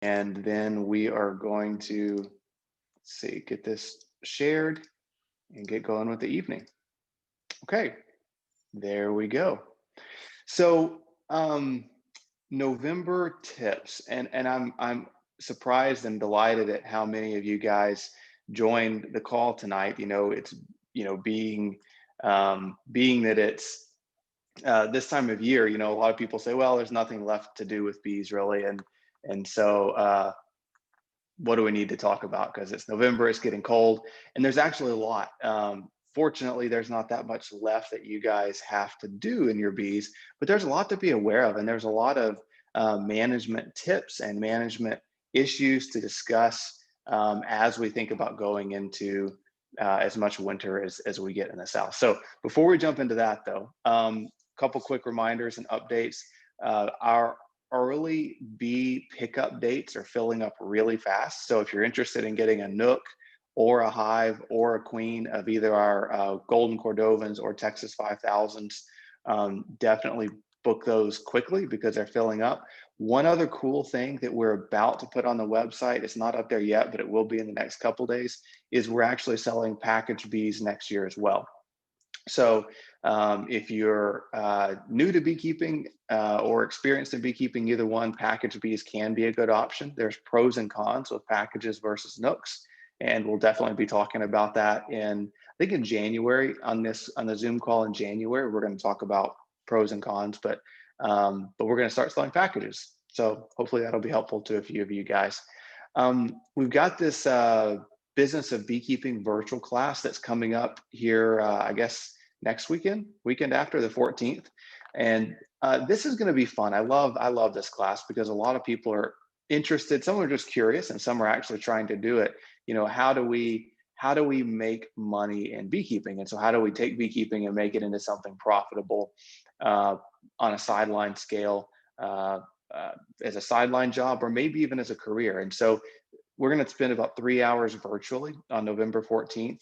And then we are going to, let's see, get this shared and get going with the evening. Okay, there we go. So November tips, and I'm surprised and delighted at how many of you guys joined the call tonight. It's being that it's this time of year. A lot of people say, well, there's nothing left to do with bees really, and so what do we need to talk about? Because it's November, it's getting cold, and there's actually a lot. Fortunately, there's not that much left that you guys have to do in your bees, but there's a lot to be aware of, and there's a lot of management tips and management issues to discuss as we think about going into as much winter as we get in the south. So before we jump into that, though, a couple quick reminders and updates. Our early bee pickup dates are filling up really fast. So if you're interested in getting a Nook or a hive or a queen of either our Golden Cordovans or Texas 5000s, definitely book those quickly because they're filling up. One other cool thing that we're about to put on the website, it's not up there yet, but it will be in the next couple days, is we're actually selling packaged bees next year as well. So if you're new to beekeeping or experienced in beekeeping, either one, packaged bees can be a good option. There's pros and cons with packages versus Nooks, and we'll definitely be talking about that I think in January on the Zoom call in January. We're going to talk about pros and cons, but we're going to start selling packages. So hopefully that'll be helpful to a few of you guys. We've got this Business of Beekeeping virtual class that's coming up here, I guess, next weekend after the 14th. And this is going to be fun. I love this class because a lot of people are interested. Some are just curious and some are actually trying to do it. How do we make money in beekeeping? And so how do we take beekeeping and make it into something profitable on a sideline scale, as a sideline job, or maybe even as a career? And so we're going to spend about 3 hours virtually on November 14th,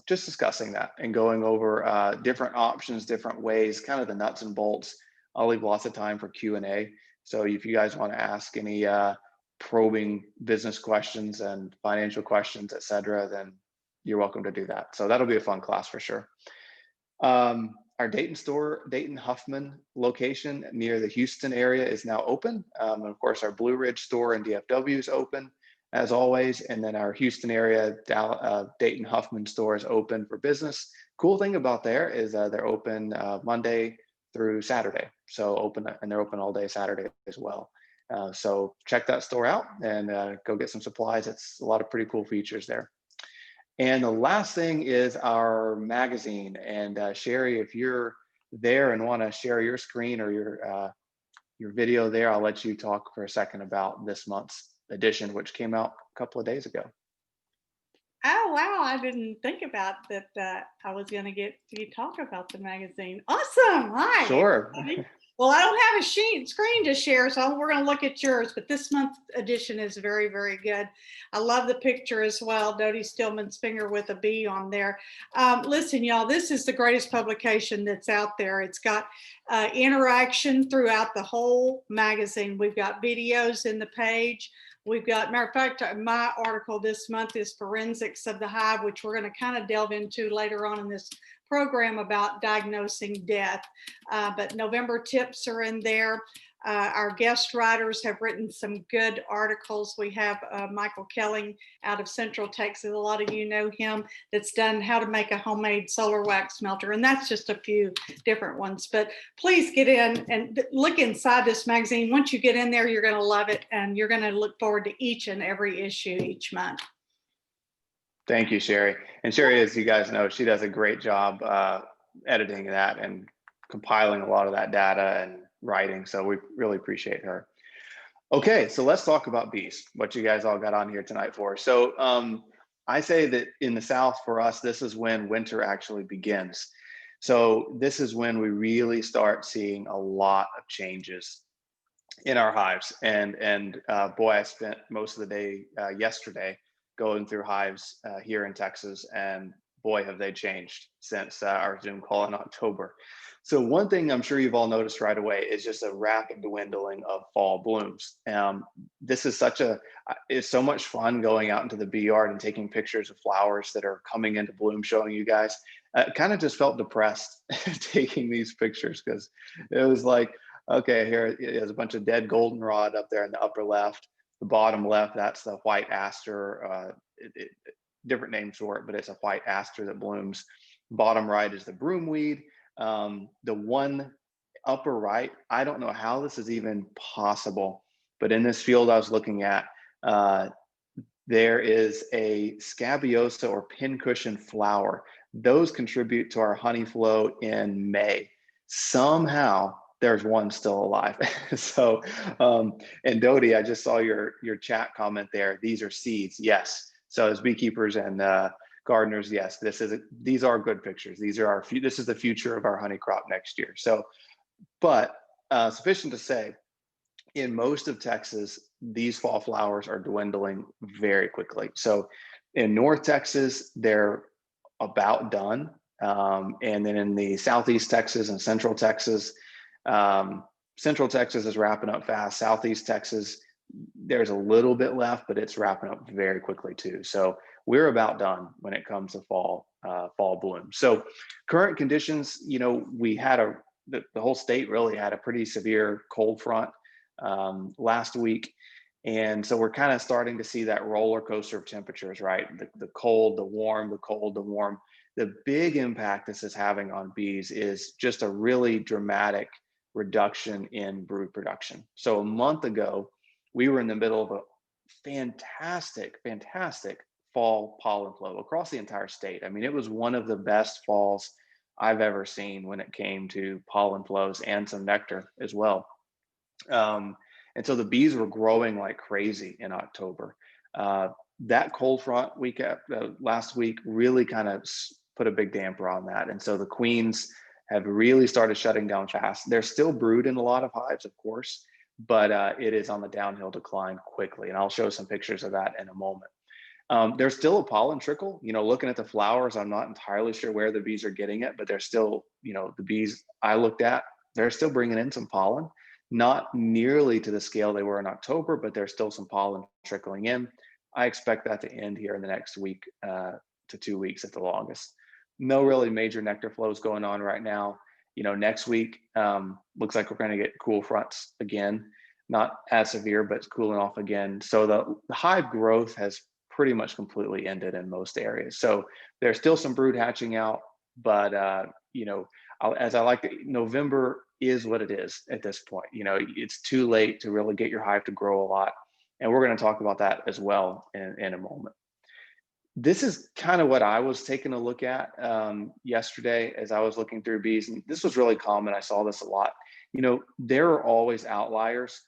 just discussing that and going over different options, different ways, kind of the nuts and bolts. I'll leave lots of time for Q&A. So if you guys want to ask any probing business questions and financial questions, et cetera, then you're welcome to do that. So that'll be a fun class for sure. Our Dayton Huffman location near the Houston area is now open. And of course, our Blue Ridge store in DFW is open as always. And then our Houston area, Dayton Huffman store is open for business. Cool thing about there is they're open Monday through Saturday. So they're open all day Saturday as well. So check that store out and go get some supplies. It's a lot of pretty cool features there. And the last thing is our magazine. And Chari, if you're there and want to share your screen or your video there, I'll let you talk for a second about this month's edition, which came out a couple of days ago. Oh, wow. I didn't think about that I was going to get to talk about the magazine. Awesome. Hi. Sure. Well, I don't have a screen to share, so we're going to look at yours, but this month's edition is very, very good. I love the picture as well. Dodie Stillman's finger with a bee on there. Listen, y'all, this is the greatest publication that's out there. It's got interaction throughout the whole magazine. We've got videos in the page. We've got, matter of fact, my article this month is Forensics of the Hive, which we're going to kind of delve into later on in this program about diagnosing death. But November tips are in there. Our guest writers have written some good articles. We have Michael Kelling out of Central Texas. A lot of you know him, that's done how to make a homemade solar wax melter. And that's just a few different ones. But please get in and look inside this magazine. Once you get in there, you're going to love it. And you're going to look forward to each and every issue each month. Thank you, Chari. And Chari, as you guys know, she does a great job editing that and compiling a lot of that data and writing. So we really appreciate her. Okay, so let's talk about bees, what you guys all got on here tonight for. So I say that in the South, for us, this is when winter actually begins. So this is when we really start seeing a lot of changes in our hives. And boy, I spent most of the day yesterday going through hives here in Texas, and boy, have they changed since our Zoom call in October. So one thing I'm sure you've all noticed right away is just a rapid dwindling of fall blooms. This is it's so much fun going out into the bee yard and taking pictures of flowers that are coming into bloom, showing you guys. Kind of just felt depressed taking these pictures because it was like, okay, here is a bunch of dead goldenrod up there in the upper left. The bottom left, that's the white aster. Different names for it, but it's a white aster that blooms. Bottom right is the broomweed. The one upper right, I don't know how this is even possible, but in this field I was looking at, there is a scabiosa or pincushion flower. Those contribute to our honey flow in May. Somehow there's one still alive. So, and Dodie, I just saw your chat comment there. These are seeds. Yes. So as beekeepers and gardeners, yes, these are good pictures. This is the future of our honey crop next year. So, but sufficient to say, in most of Texas, these fall flowers are dwindling very quickly. So in North Texas, they're about done. And then in the Southeast Texas and Central Texas is wrapping up fast. Southeast Texas, there's a little bit left, but it's wrapping up very quickly too. So we're about done when it comes to fall bloom. So current conditions, we had the whole state really had a pretty severe cold front last week. And so we're kind of starting to see that roller coaster of temperatures, right? The cold, the warm, the cold, the warm. The big impact this is having on bees is just a really dramatic reduction in brood production. So a month ago, we were in the middle of a fantastic fall pollen flow across the entire state. I mean, it was one of the best falls I've ever seen when it came to pollen flows and some nectar as well. And so the bees were growing like crazy in October. That cold front last week really kind of put a big damper on that. And so the queens have really started shutting down fast. There's still brood in a lot of hives, of course, but it is on the downhill decline quickly. And I'll show some pictures of that in a moment. There's still a pollen trickle. Looking at the flowers, I'm not entirely sure where the bees are getting it, but they're still, the bees I looked at, they're still bringing in some pollen. Not nearly to the scale they were in October, but there's still some pollen trickling in. I expect that to end here in the next week to 2 weeks at the longest. No really major nectar flows going on right now. Next week looks like we're going to get cool fronts again, not as severe, but it's cooling off again. So the hive growth has pretty much completely ended in most areas. So there's still some brood hatching out, but as I like to, November is what it is at this point. It's too late to really get your hive to grow a lot. And we're going to talk about that as well in a moment. This is kind of what I was taking a look at yesterday as I was looking through bees. And this was really common. I saw this a lot. There are always outliers.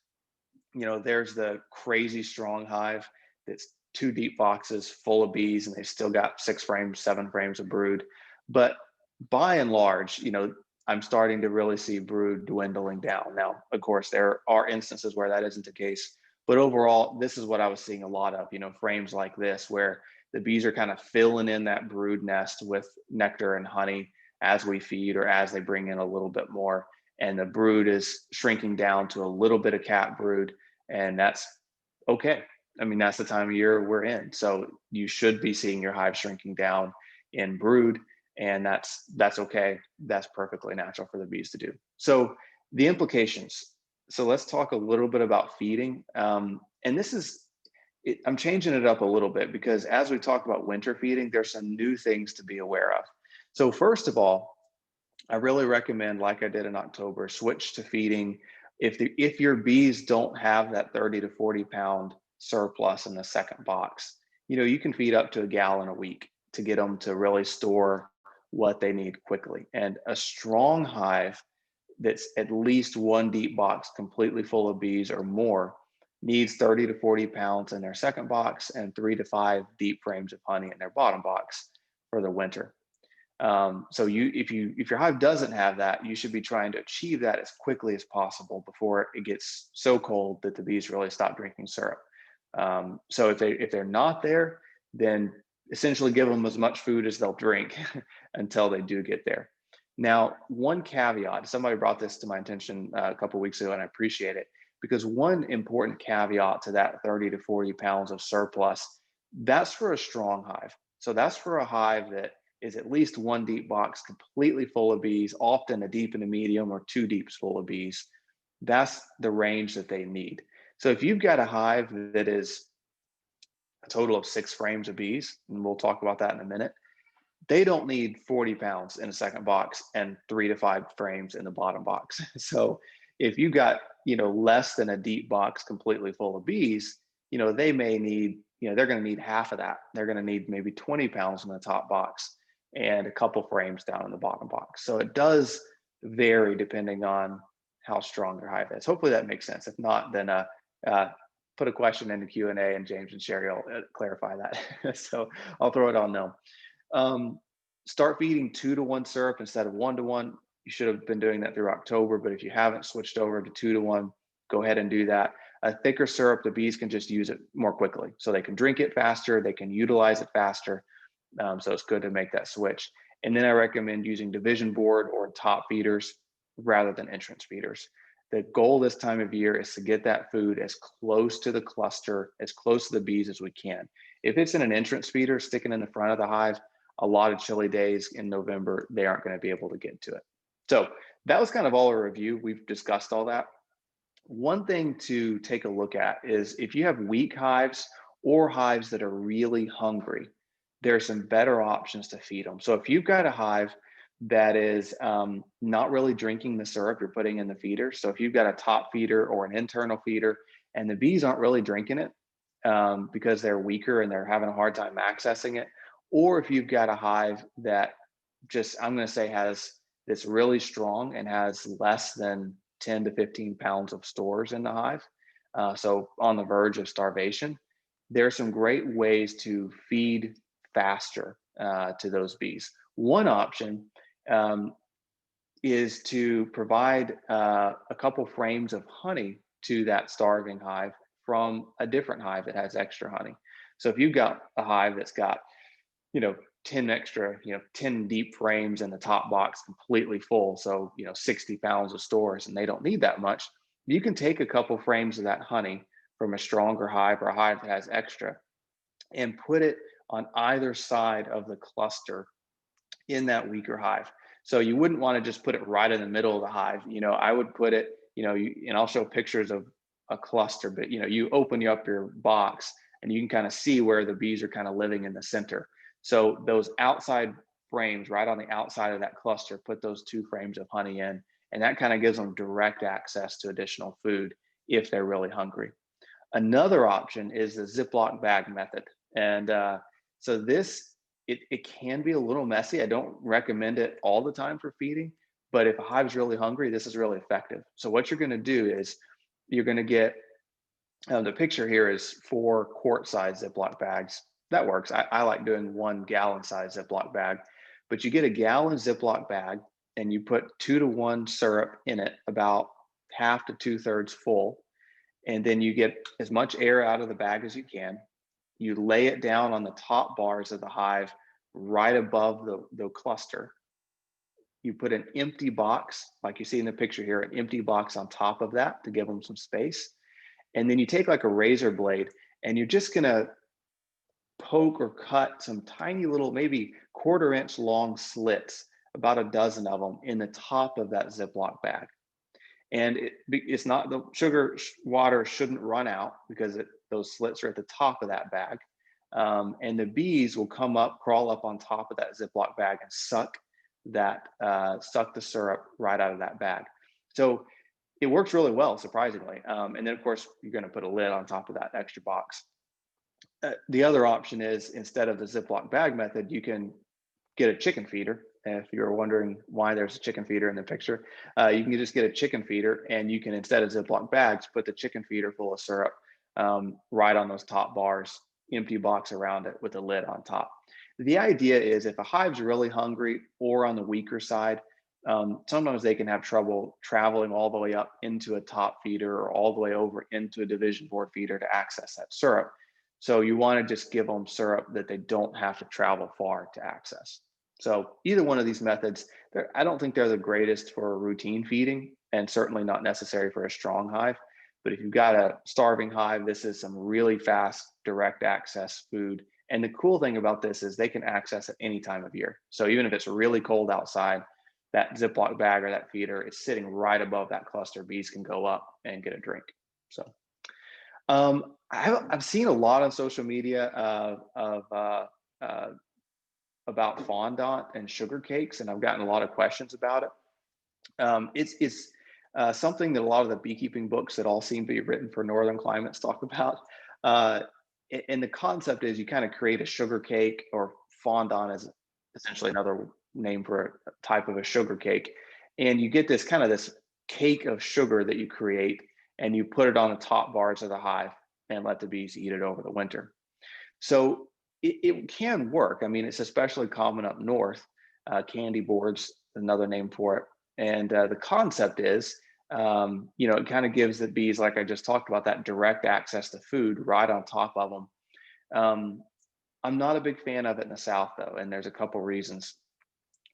There's the crazy strong hive that's 2 deep boxes full of bees and they've still got 6 frames, 7 frames of brood. But by and large, I'm starting to really see brood dwindling down. Now, of course, there are instances where that isn't the case, but overall, this is what I was seeing a lot of, frames like this, where the bees are kind of filling in that brood nest with nectar and honey as we feed or as they bring in a little bit more. And the brood is shrinking down to a little bit of cat brood, and that's okay. I mean, that's the time of year we're in. So you should be seeing your hive shrinking down in brood, and that's okay. That's perfectly natural for the bees to do. So the implications. So let's talk a little bit about feeding. And this is, I'm changing it up a little bit because as we talk about winter feeding, there's some new things to be aware of. So first of all, I really recommend, like I did in October, switch to feeding. If your bees don't have that 30 to 40 pound surplus in the second box, you can feed up to 1 gallon a week to get them to really store what they need quickly. And a strong hive that's at least 1 deep box completely full of bees or more needs 30 to 40 pounds in their second box and 3 to 5 deep frames of honey in their bottom box for the winter. So if your hive doesn't have that, you should be trying to achieve that as quickly as possible before it gets so cold that the bees really stop drinking syrup. So if they're not there, then essentially give them as much food as they'll drink until they do get there. Now, one caveat, somebody brought this to my attention a couple of weeks ago, and I appreciate it, because one important caveat to that 30 to 40 pounds of surplus, that's for a strong hive. So that's for a hive that is at least one deep box completely full of bees, often a deep and a medium or two deeps full of bees. That's the range that they need. So if you've got a hive that is a total of 6 frames of bees, and we'll talk about that in a minute, they don't need 40 pounds in a second box and 3 to 5 frames in the bottom box. So if you got, less than a deep box completely full of bees, they may need, they're going to need half of that. They're going to need maybe 20 pounds in the top box and a couple frames down in the bottom box. So it does vary depending on how strong your hive is. Hopefully that makes sense. If not, then put a question in the Q&A and James and Sherry will clarify that. So I'll throw it on them. Start feeding 2-to-1 syrup instead of 1-to-1. You should have been doing that through October, but if you haven't switched over to 2-to-1, go ahead and do that. A thicker syrup, the bees can just use it more quickly. So they can drink it faster, they can utilize it faster. So it's good to make that switch. And then I recommend using division board or top feeders rather than entrance feeders. The goal this time of year is to get that food as close to the cluster, as close to the bees as we can. If it's in an entrance feeder sticking in the front of the hive, a lot of chilly days in November, they aren't going to be able to get to it. So that was kind of all a review. We've discussed all that. One thing to take a look at is if you have weak hives or hives that are really hungry, there are some better options to feed them. So if you've got a hive that is not really drinking the syrup you're putting in the feeder, so if you've got a top feeder or an internal feeder and the bees aren't really drinking it because they're weaker and they're having a hard time accessing it, or if you've got a hive that just, I'm going to say, that's really strong and has less than 10 to 15 pounds of stores in the hive, so on the verge of starvation, there are some great ways to feed faster to those bees. One option is to provide a couple frames of honey to that starving hive from a different hive that has extra honey. So if you've got a hive that's got 10 extra, 10 deep frames in the top box completely full, so 60 pounds of stores, and they don't need that much, you can take a couple frames of that honey from a stronger hive or a hive that has extra and put it on either side of the cluster in that weaker hive. So you wouldn't want to just put it right in the middle of the hive. I would put it, and I'll show pictures of a cluster, but you open up your box and you can kind of see where the bees are kind of living in the center. So those outside frames, right on the outside of that cluster, put those 2 frames of honey in, and that kind of gives them direct access to additional food if they're really hungry. Another option is the Ziploc Bag Method. And so this, it can be a little messy. I don't recommend it all the time for feeding, but if a hive's really hungry, this is really effective. So what you're going to do is you're going to get, the picture here is 4 quart-size Ziploc bags. That works. I like doing 1 gallon-size Ziploc bag, but you get a gallon Ziploc bag and you put 2-to-1 syrup in it, about half to 2/3 full. And then you get as much air out of the bag as you can. You lay it down on the top bars of the hive right above the cluster. You put an empty box, like you see in the picture here, an empty box on top of that to give them some space. And then you take like a razor blade and you're just gonna poke or cut some tiny little, maybe 1/4 inch long slits, about a dozen of them, in the top of that Ziploc bag. And it's not, the sugar water shouldn't run out because those slits are at the top of that bag. And the bees will come up, crawl up on top of that Ziploc bag and suck the syrup right out of that bag. So it works really well, surprisingly. And then of course, you're going to put a lid on top of that extra box. The other option is, instead of the Ziploc bag method, you can get a chicken feeder. And if you're wondering why there's a chicken feeder in the picture, you can just get a chicken feeder, and you can, instead of Ziploc bags, put the chicken feeder full of syrup right on those top bars, empty box around it with a lid on top. The idea is, if a hive's really hungry or on the weaker side, sometimes they can have trouble traveling all the way up into a top feeder or all the way over into a division board feeder to access that syrup. So you want to just give them syrup that they don't have to travel far to access. So either one of these methods, I don't think they're the greatest for routine feeding, and certainly not necessary for a strong hive. But if you've got a starving hive, this is some really fast, direct access food. And the cool thing about this is they can access it any time of year. So even if it's really cold outside, that Ziploc bag or that feeder is sitting right above that cluster. Bees can go up and get a drink. So I've seen a lot on social media about fondant and sugar cakes, and I've gotten a lot of questions about it. It's something that a lot of the beekeeping books that all seem to be written for northern climates talk about. And the concept is you kind of create a sugar cake, or fondant is essentially another name for a type of a sugar cake. And you get this kind of this cake of sugar that you create, and you put it on the top bars of the hive and let the bees eat it over the winter. So it can work. I mean, it's especially common up north. Candy boards, another name for it. And the concept is, it kind of gives the bees, like I just talked about, that direct access to food right on top of them. I'm not a big fan of it in the South, though, and there's a couple reasons.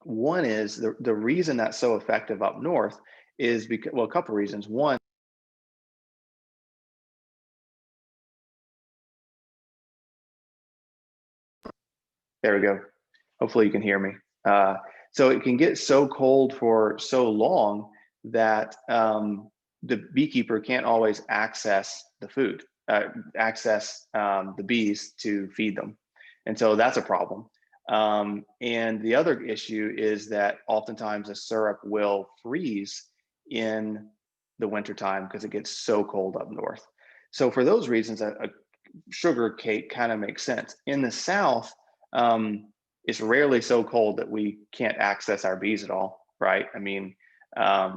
One is the reason that's so effective up north is because, well, a couple reasons. One, there we go. Hopefully you can hear me. So it can get so cold for so long that the beekeeper can't always access the food, access the bees to feed them. And so that's a problem. And the other issue is that oftentimes the syrup will freeze in the wintertime because it gets so cold up north. So for those reasons, a sugar cake kind of makes sense. In the South, it's rarely so cold that we can't access our bees at all, right? I mean, that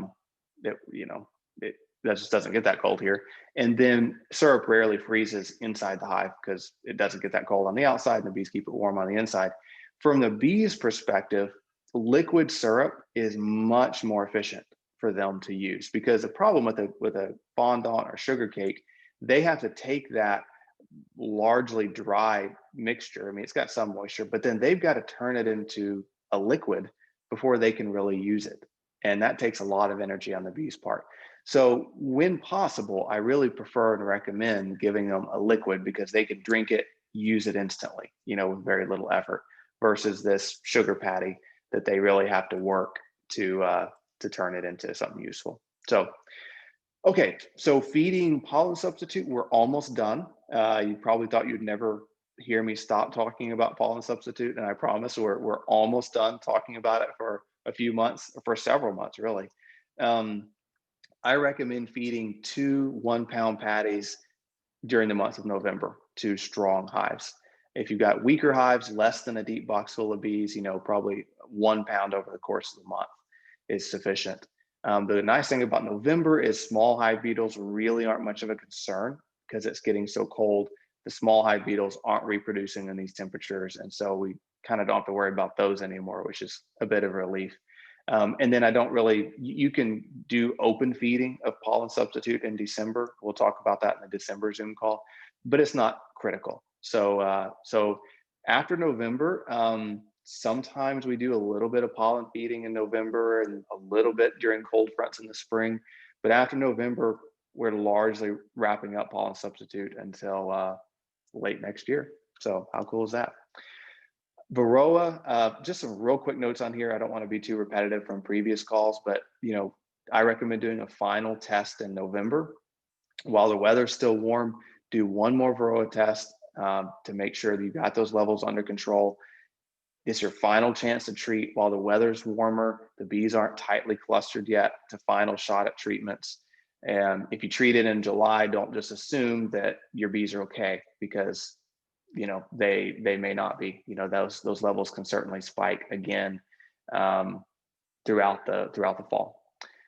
just doesn't get that cold here. And then syrup rarely freezes inside the hive because it doesn't get that cold on the outside, and the bees keep it warm on the inside. From the bees' perspective, liquid syrup is much more efficient for them to use, because the problem with a fondant or sugar cake, they have to take that largely dry mixture. I mean, it's got some moisture, but then they've got to turn it into a liquid before they can really use it. And that takes a lot of energy on the bees' part. So when possible, I really prefer and recommend giving them a liquid, because they can drink it, use it instantly, with very little effort, versus this sugar patty that they really have to work to turn it into something useful. So, okay, so feeding pollen substitute, we're almost done. You probably thought you'd never hear me stop talking about pollen substitute, and I promise we're almost done talking about it for a few months, or for several months, really. I recommend feeding 2 1-pound patties during the month of November to strong hives. If you've got weaker hives, less than a deep box full of bees, probably 1 pound over the course of the month is sufficient. The nice thing about November is small hive beetles really aren't much of a concern, because it's getting so cold. The small hive beetles aren't reproducing in these temperatures, and so we kind of don't have to worry about those anymore, which is a bit of a relief. And then you can do open feeding of pollen substitute in December. We'll talk about that in the December Zoom call, but it's not critical. So after November, sometimes we do a little bit of pollen feeding in November and a little bit during cold fronts in the spring. But after November, we're largely wrapping up pollen substitute until late next year. So how cool is that? Varroa, just some real quick notes on here. I don't want to be too repetitive from previous calls, but I recommend doing a final test in November. While the weather's still warm, do one more Varroa test to make sure that you got those levels under control. It's your final chance to treat while the weather's warmer, the bees aren't tightly clustered yet, to final shot at treatments. And if you treat it in July, don't just assume that your bees are okay, because they may not be. Those levels can certainly spike again throughout the fall.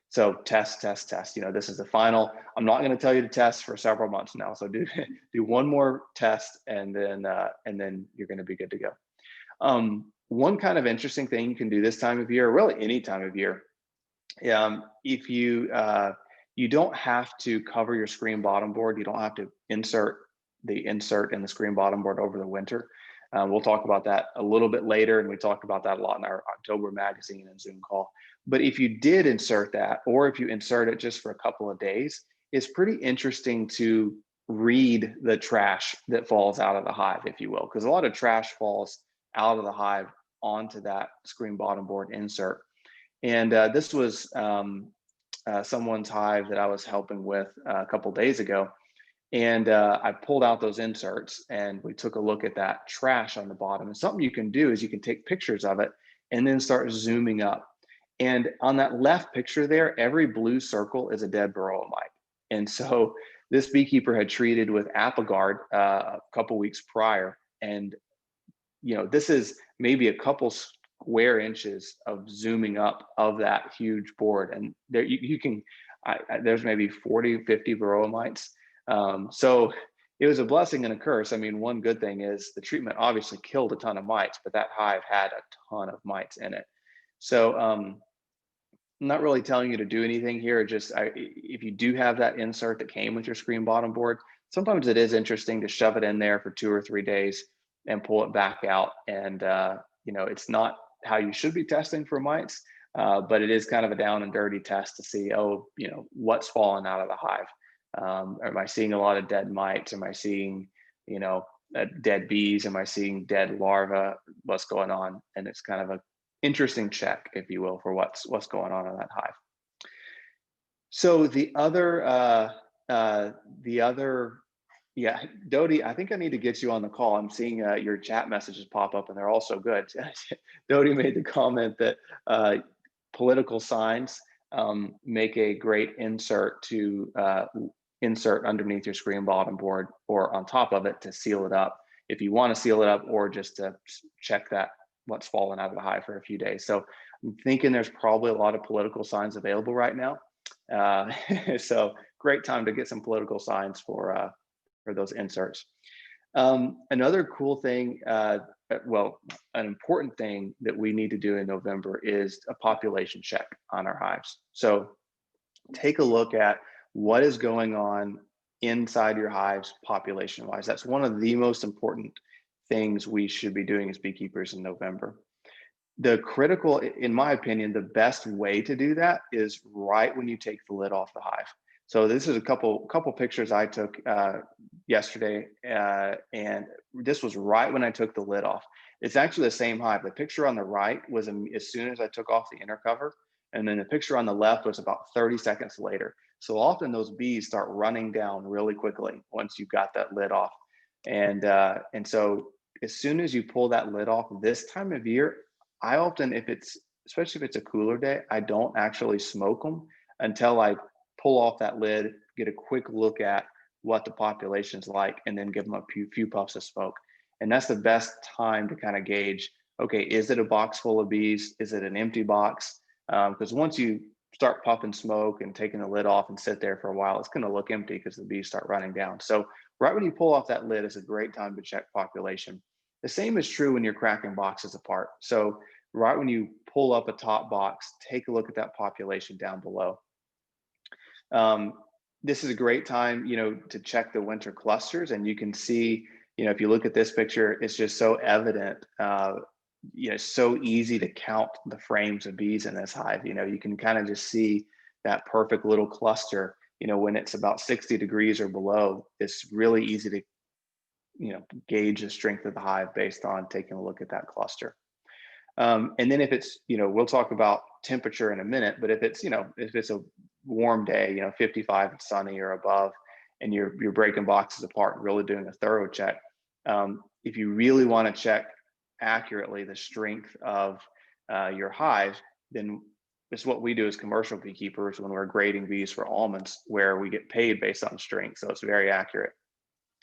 So test. This is the final. I'm not going to tell you to test for several months now. So do one more test, and then you're going to be good to go. One kind of interesting thing you can do this time of year, or really any time of year, if you don't have to cover your screen bottom board, you don't have to insert the screen bottom board over the winter. We'll talk about that a little bit later, and we talked about that a lot in our October magazine and Zoom call. But if you did insert that, or if you insert it just for a couple of days, it's pretty interesting to read the trash that falls out of the hive, if you will, because a lot of trash falls out of the hive onto that screen bottom board insert. And this was someone's hive that I was helping with a couple days ago. And I pulled out those inserts and we took a look at that trash on the bottom. And something you can do is you can take pictures of it and then start zooming up. And on that left picture there, every blue circle is a dead Varroa mite. And so this beekeeper had treated with Apigard a couple weeks prior. And, you know, this is maybe a couple square inches of zooming up of that huge board. And there you can, there's maybe 40, 50 Varroa mites. So it was a blessing and a curse. I mean, one good thing is the treatment obviously killed a ton of mites, but that hive had a ton of mites in it. So I'm not really telling you to do anything here. Just if you do have that insert that came with your screen bottom board, sometimes it is interesting to shove it in there for 2 or 3 days and pull it back out. And you know, it's not how you should be testing for mites, but it is kind of a down and dirty test to see, oh, you know, what's falling out of the hive. Am I seeing a lot of dead mites? Am I seeing, you know, dead bees? Am I seeing dead larvae? What's going on? And it's kind of a interesting check, if you will, for what's going on in that hive. So the other, yeah, Dodie, I think I need to get you on the call. I'm seeing your chat messages pop up and they're all so good. Dodie made the comment that political signs make a great insert to insert underneath your screen bottom board or on top of it to seal it up if you want to seal it up, or just to check that what's fallen out of the hive for a few days. So I'm thinking there's probably a lot of political signs available right now. So great time to get some political signs for those inserts. Another cool thing, well, an important thing that we need to do in November is a population check on our hives. So take a look at what is going on inside your hives population wise. That's one of the most important things we should be doing as beekeepers in November. The critical, in my opinion, the best way to do that is right when you take the lid off the hive. So this is a couple pictures I took yesterday, and this was right when I took the lid off. It's actually the same hive. The picture on the right was as soon as I took off the inner cover, and then the picture on the left was about 30 seconds later. So often those bees start running down really quickly once you've got that lid off. And so as soon as you pull that lid off this time of year, I often, especially if it's a cooler day, I don't actually smoke them until I pull off that lid, get a quick look at what the population's like, and then give them a few puffs of smoke. And that's the best time to kind of gauge, okay, is it a box full of bees? Is it an empty box? Because once you start puffing smoke and taking the lid off and sit there for a while, it's going to look empty because the bees start running down. So right when you pull off that lid is a great time to check population. The same is true when you're cracking boxes apart. So right when you pull up a top box, take a look at that population down below. This is a great time, you know, to check the winter clusters, and you can see, you know, if you look at this picture, it's just so evident. You know, so easy to count the frames of bees in this hive. You know, you can kind of just see that perfect little cluster. You know, when it's about 60 degrees or below, it's really easy to, you know, gauge the strength of the hive based on taking a look at that cluster. And then if it's, you know, we'll talk about temperature in a minute, but if it's, you know, if it's a warm day, you know, 55 and sunny or above, and you're breaking boxes apart and really doing a thorough check, if you really want to check accurately the strength of your hive, then it's what we do as commercial beekeepers when we're grading bees for almonds, where we get paid based on strength. So it's very accurate.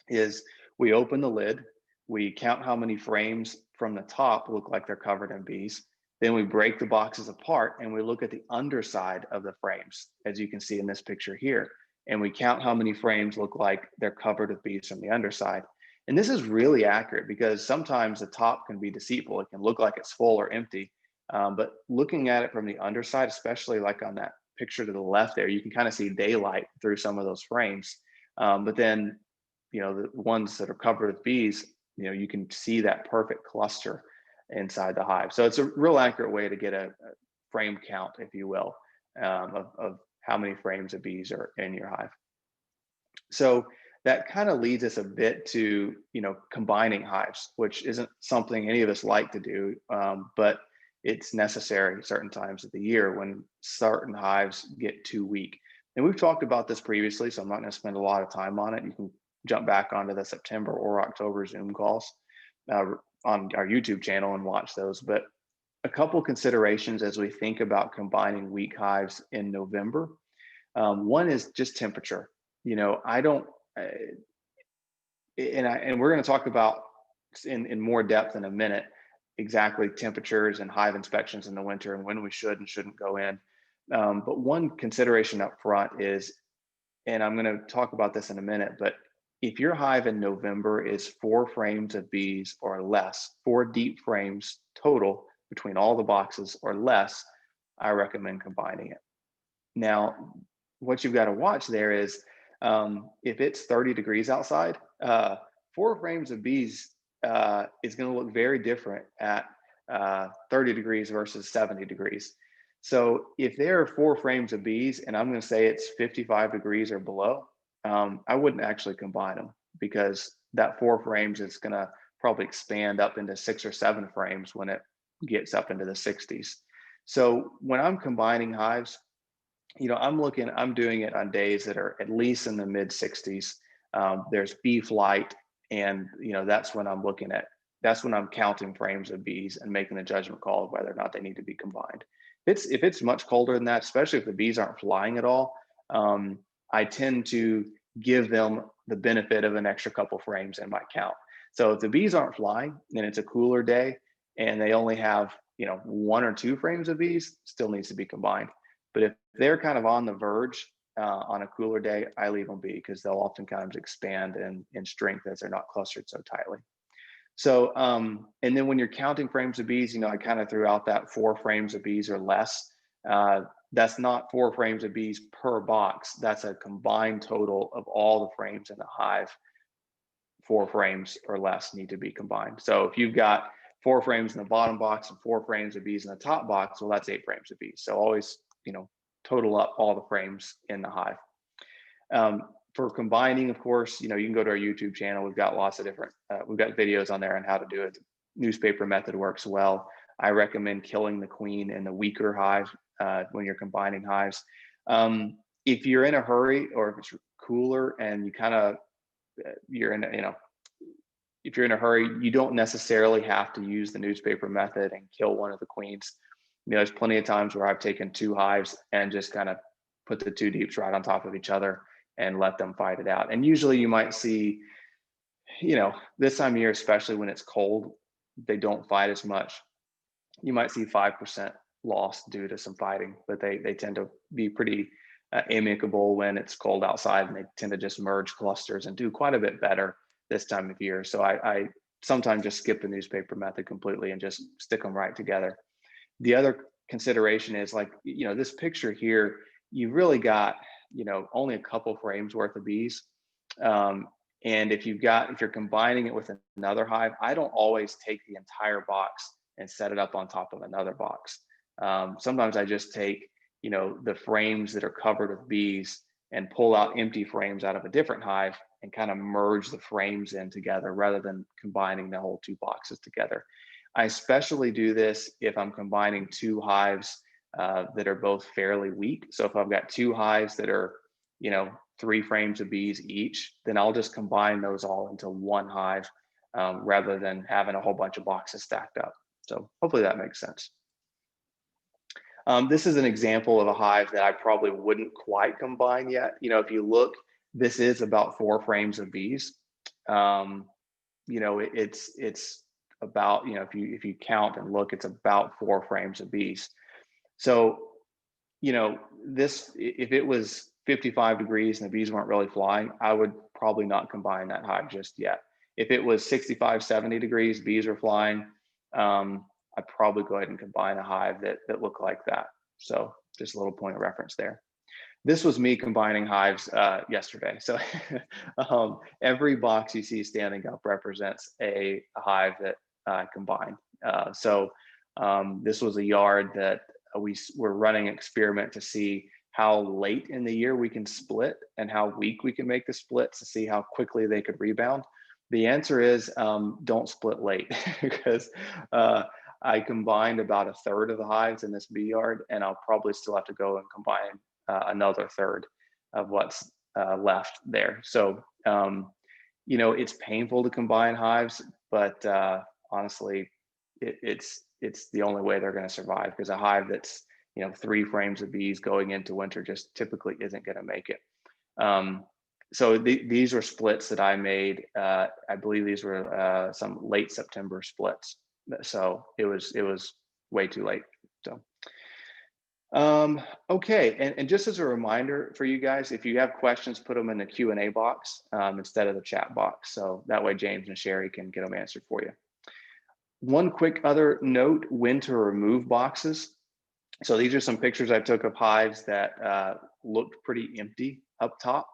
Is we open the lid, we count how many frames from the top look like they're covered in bees. Then we break the boxes apart and we look at the underside of the frames, as you can see in this picture here. And we count how many frames look like they're covered with bees from the underside. And this is really accurate because sometimes the top can be deceitful. It can look like it's full or empty. But looking at it from the underside, especially like on that picture to the left there, you can kind of see daylight through some of those frames. But then, you know, the ones that are covered with bees, you can see that perfect cluster inside the hive. So it's a real accurate way to get a frame count, if you will, of how many frames of bees are in your hive. So that kind of leads us a bit to, combining hives, which isn't something any of us like to do, but it's necessary certain times of the year when certain hives get too weak. And we've talked about this previously, so I'm not going to spend a lot of time on it. You can jump back onto the September or October Zoom calls on our YouTube channel and watch those. But a couple considerations as we think about combining weak hives in November. One is just temperature. I don't, and we're going to talk about in more depth in a minute, exactly temperatures and hive inspections in the winter and when we should and shouldn't go in. But one consideration up front is, and I'm going to talk about this in a minute, but if your hive in November is 4 frames of bees or less, 4 deep frames total between all the boxes or less, I recommend combining it. Now, what you've got to watch there is if it's 30 degrees outside, 4 frames of bees is going to look very different at 30 degrees versus 70 degrees. So if there are 4 frames of bees and I'm going to say it's 55 degrees or below, I wouldn't actually combine them, because that 4 frames is going to probably expand up into 6 or 7 frames when it gets up into the 60s. So when I'm combining hives, I'm doing it on days that are at least in the mid 60s. There's bee flight, and that's when I'm counting frames of bees and making the judgment call of whether or not they need to be combined. If it's much colder than that, especially if the bees aren't flying at all, I tend to give them the benefit of an extra couple frames in my count. So if the bees aren't flying and it's a cooler day and they only have 1 or 2 frames of bees, still needs to be combined. But if they're kind of on the verge on a cooler day, I leave them be, because they'll oftentimes expand in strength as they're not clustered so tightly. So, and then when you're counting frames of bees, I kind of threw out that 4 frames of bees or less. That's not 4 frames of bees per box. That's a combined total of all the frames in the hive. 4 frames or less need to be combined. So if you've got 4 frames in the bottom box and 4 frames of bees in the top box, well, that's 8 frames of bees. So always, total up all the frames in the hive. For combining, of course, you can go to our YouTube channel. We've got lots of different, we've got videos on there on how to do it. The newspaper method works well. I recommend killing the queen in the weaker hive when you're combining hives. If you're in a hurry, or if it's cooler and you kind of, if you're in a hurry, you don't necessarily have to use the newspaper method and kill one of the queens. There's plenty of times where I've taken 2 hives and just kind of put the 2 deeps right on top of each other and let them fight it out. And usually you might see, this time of year, especially when it's cold, they don't fight as much. You might see 5% loss due to some fighting, but they tend to be pretty amicable when it's cold outside, and they tend to just merge clusters and do quite a bit better this time of year. So I sometimes just skip the newspaper method completely and just stick them right together. The other consideration is, like, this picture here, you really got, only a couple frames worth of bees. And if you're combining it with another hive, I don't always take the entire box and set it up on top of another box. Sometimes I just take, the frames that are covered with bees and pull out empty frames out of a different hive and kind of merge the frames in together rather than combining the whole 2 boxes together. I especially do this if I'm combining 2 hives that are both fairly weak. So if I've got 2 hives that are, 3 frames of bees each, then I'll just combine those all into 1 hive rather than having a whole bunch of boxes stacked up. So hopefully that makes sense. This is an example of a hive that I probably wouldn't quite combine yet. If you look, this is about 4 frames of bees. It's about, if you count and look, it's about 4 frames of bees. So, this, if it was 55 degrees and the bees weren't really flying, I would probably not combine that hive just yet. If it was 65, 70 degrees, bees are flying, I'd probably go ahead and combine a hive that looked like that. So just a little point of reference there. This was me combining hives yesterday. So every box you see standing up represents a hive that I combined. This was a yard that we were running an experiment to see how late in the year we can split and how weak we can make the splits to see how quickly they could rebound. The answer is don't split late because I combined about a third of the hives in this bee yard, and I'll probably still have to go and combine another third of what's left there. So, it's painful to combine hives, but honestly, it's the only way they're going to survive, because a hive that's 3 frames of bees going into winter just typically isn't going to make it. So these were splits that I made. I believe these were some late September splits. So it was way too late. So okay, and just as a reminder for you guys, if you have questions, put them in the Q&A box instead of the chat box, so that way James and Chari can get them answered for you. One quick other note: when to remove boxes. So these are some pictures I took of hives that looked pretty empty up top.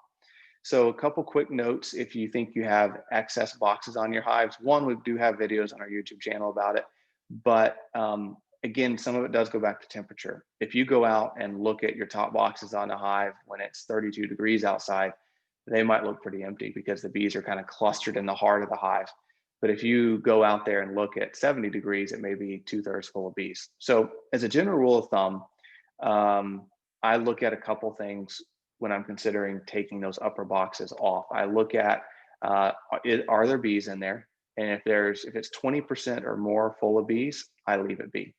So a couple quick notes if you think you have excess boxes on your hives. One, we do have videos on our YouTube channel about it, but again, some of it does go back to temperature. If you go out and look at your top boxes on a hive when it's 32 degrees outside, they might look pretty empty because the bees are kind of clustered in the heart of the hive. But if you go out there and look at 70 degrees, it may be 2/3 full of bees. So as a general rule of thumb, I look at a couple things when I'm considering taking those upper boxes off. I look at, are there bees in there? And if it's 20% or more full of bees, I leave it be.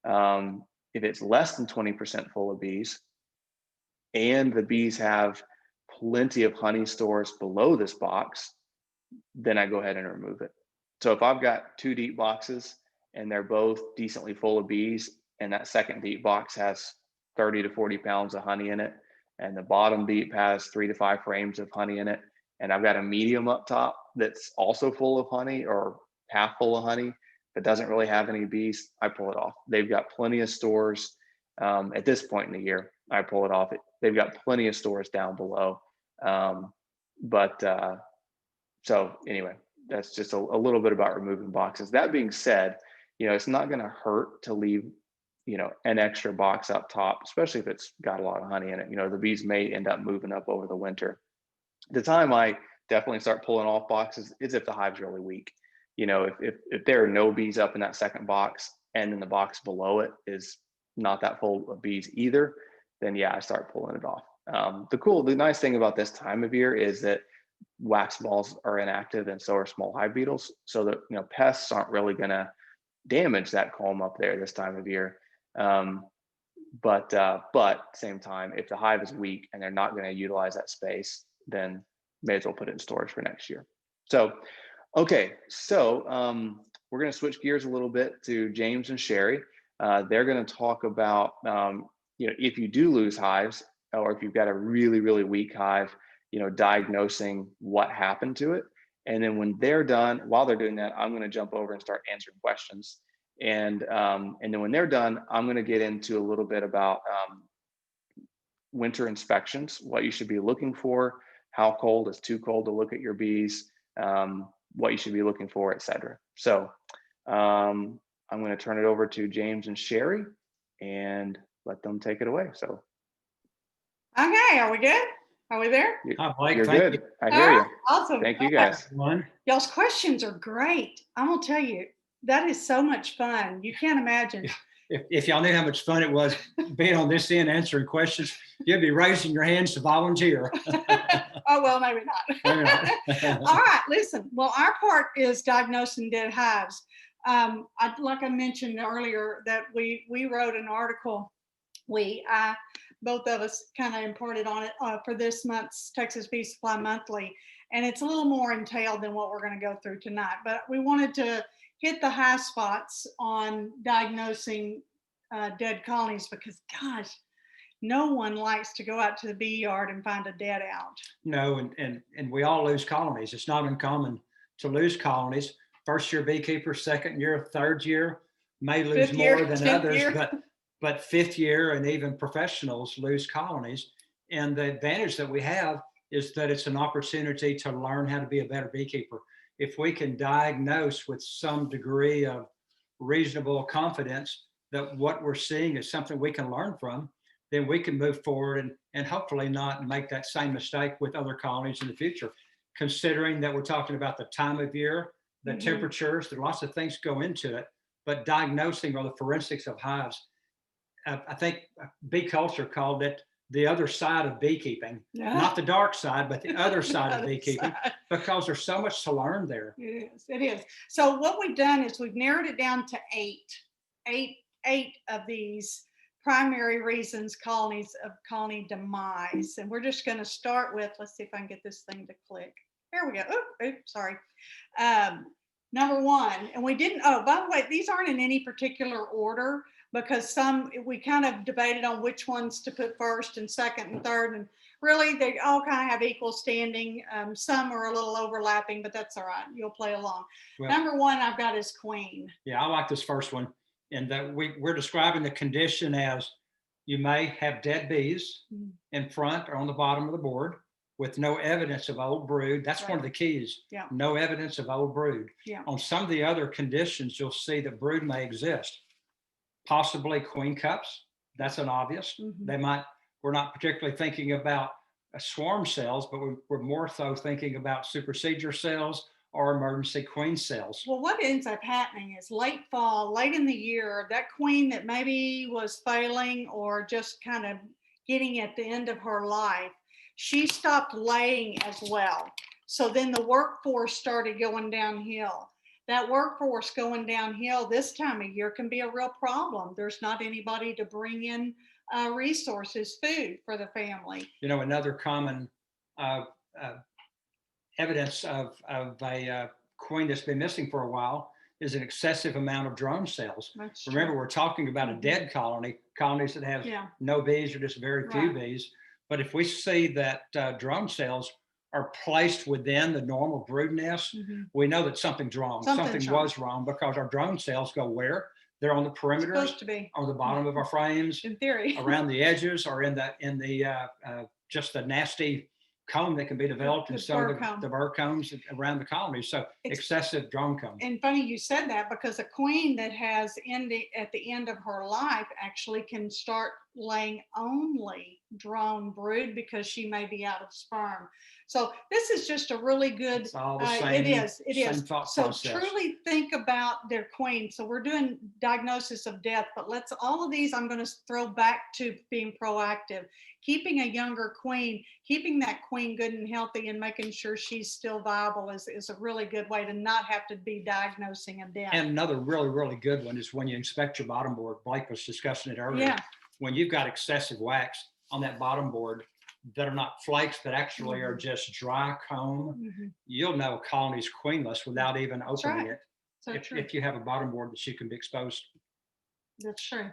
If it's less than 20% full of bees and the bees have plenty of honey stores below this box, then I go ahead and remove it. So if I've got 2 deep boxes and they're both decently full of bees, and that second deep box has 30 to 40 pounds of honey in it, and the bottom deep has 3 to 5 frames of honey in it, and I've got a medium up top that's also full of honey or half full of honey but doesn't really have any bees, I pull it off. They've got plenty of stores at this point in the year. I pull it off. They've got plenty of stores down below. So anyway, that's just a little bit about removing boxes. That being said, it's not going to hurt to leave an extra box up top, especially if it's got a lot of honey in it. The bees may end up moving up over the winter. The time I definitely start pulling off boxes is if the hive's really weak. If there are no bees up in that second box and then the box below it is not that full of bees either, then yeah, I start pulling it off. The nice thing about this time of year is that wax balls are inactive and so are small hive beetles, so that pests aren't really going to damage that comb up there this time of year. But same time, if the hive is weak and they're not going to utilize that space, then may as well put it in storage for next year. So okay, so we're going to switch gears a little bit to James and Chari. They're going to talk about if you do lose hives, or if you've got a really, really weak hive, diagnosing what happened to it. And then when they're done, while they're doing that, I'm going to jump over and start answering questions. And then when they're done, I'm going to get into a little bit about winter inspections, what you should be looking for, how cold is too cold to look at your bees, what you should be looking for, etc. So I'm going to turn it over to James and Chari and let them take it away. So. Okay, are we good? Are we there? Hi, Mike. You're Thank good. you. I hear you. Awesome. Thank you guys. Y'all's questions are great. I'm gonna tell you, that is so much fun. You can't imagine. If y'all knew how much fun it was being on this end answering questions, you'd be raising your hands to volunteer. Oh, well, maybe not. Maybe not. All right, listen. Well, our part is diagnosing dead hives. Like I mentioned earlier, that we wrote an article. Both of us kind of imparted on it for this month's Texas Bee Supply Monthly. And it's a little more entailed than what we're going to go through tonight. But we wanted to hit the high spots on diagnosing dead colonies because, gosh, no one likes to go out to the bee yard and find a dead out. No, and we all lose colonies. It's not uncommon to lose colonies. First year beekeepers, second year, third year may lose more than others, but fifth year and even professionals lose colonies. And the advantage that we have is that it's an opportunity to learn how to be a better beekeeper. If we can diagnose with some degree of reasonable confidence that what we're seeing is something we can learn from, then we can move forward and hopefully not make that same mistake with other colonies in the future. Considering that we're talking about the time of year, the temperatures, there are lots of things go into it, but diagnosing or the forensics of hives, I think bee culture called it the other side of beekeeping, not the dark side, but the other side of beekeeping, because there's so much to learn there. It is. So what we've done is we've narrowed it down to eight of these primary reasons colony demise. And we're just going to start with, let's see if I can get this thing to click. There we go. Oh, sorry. Number one, and we didn't, oh, by the way, these aren't in any particular order, because we kind of debated on which ones to put first and second and third, and really they all kind of have equal standing. Some are a little overlapping, but that's all right. You'll play along. Well, number one I've got is queen. Yeah, I like this first one. And that we're describing the condition as you may have dead bees in front or on the bottom of the board with no evidence of old brood. That's one of the keys. Yeah. No evidence of old brood. Yeah. On some of the other conditions, you'll see that brood may exist. Possibly queen cups. That's an obvious. They might. We're not particularly thinking about swarm cells, but we're more so thinking about supersedure cells or emergency queen cells. Well, what ends up happening is late fall, late in the year, that queen that maybe was failing or just kind of getting at the end of her life, she stopped laying as well. So then the workforce started going downhill. That workforce going downhill this time of year can be a real problem. There's not anybody to bring in resources, food for the family. You know, another common evidence of a queen that's been missing for a while is an excessive amount of drone cells. That's Remember, true. we're talking about a dead colony, colonies that have no bees or just very few bees. But if we see that drone cells are placed within the normal brood nest, we know that something's wrong. Something was wrong, because our drone cells go where? They're on the perimeters, supposed to be on the bottom of our frames, in theory, around the edges, or in the just the nasty comb that can be developed in some of the burr combs around the colony. So excessive drone comb. And funny you said that, because a queen that has at the end of her life actually can start laying only drone brood because she may be out of sperm. So this is just a really good, it's all the same, it is. So process. Truly think about their queen. So we're doing diagnosis of death, but all of these I'm going to throw back to being proactive. Keeping a younger queen, keeping that queen good and healthy and making sure she's still viable is a really good way to not have to be diagnosing a death. And another really, really good one is when you inspect your bottom board. Blake was discussing it earlier. Yeah. When you've got excessive wax on that bottom board that are not flakes, but actually are just dry comb, you'll know a colony's queenless without even opening it. So if you have a bottom board that you can be exposed. That's true.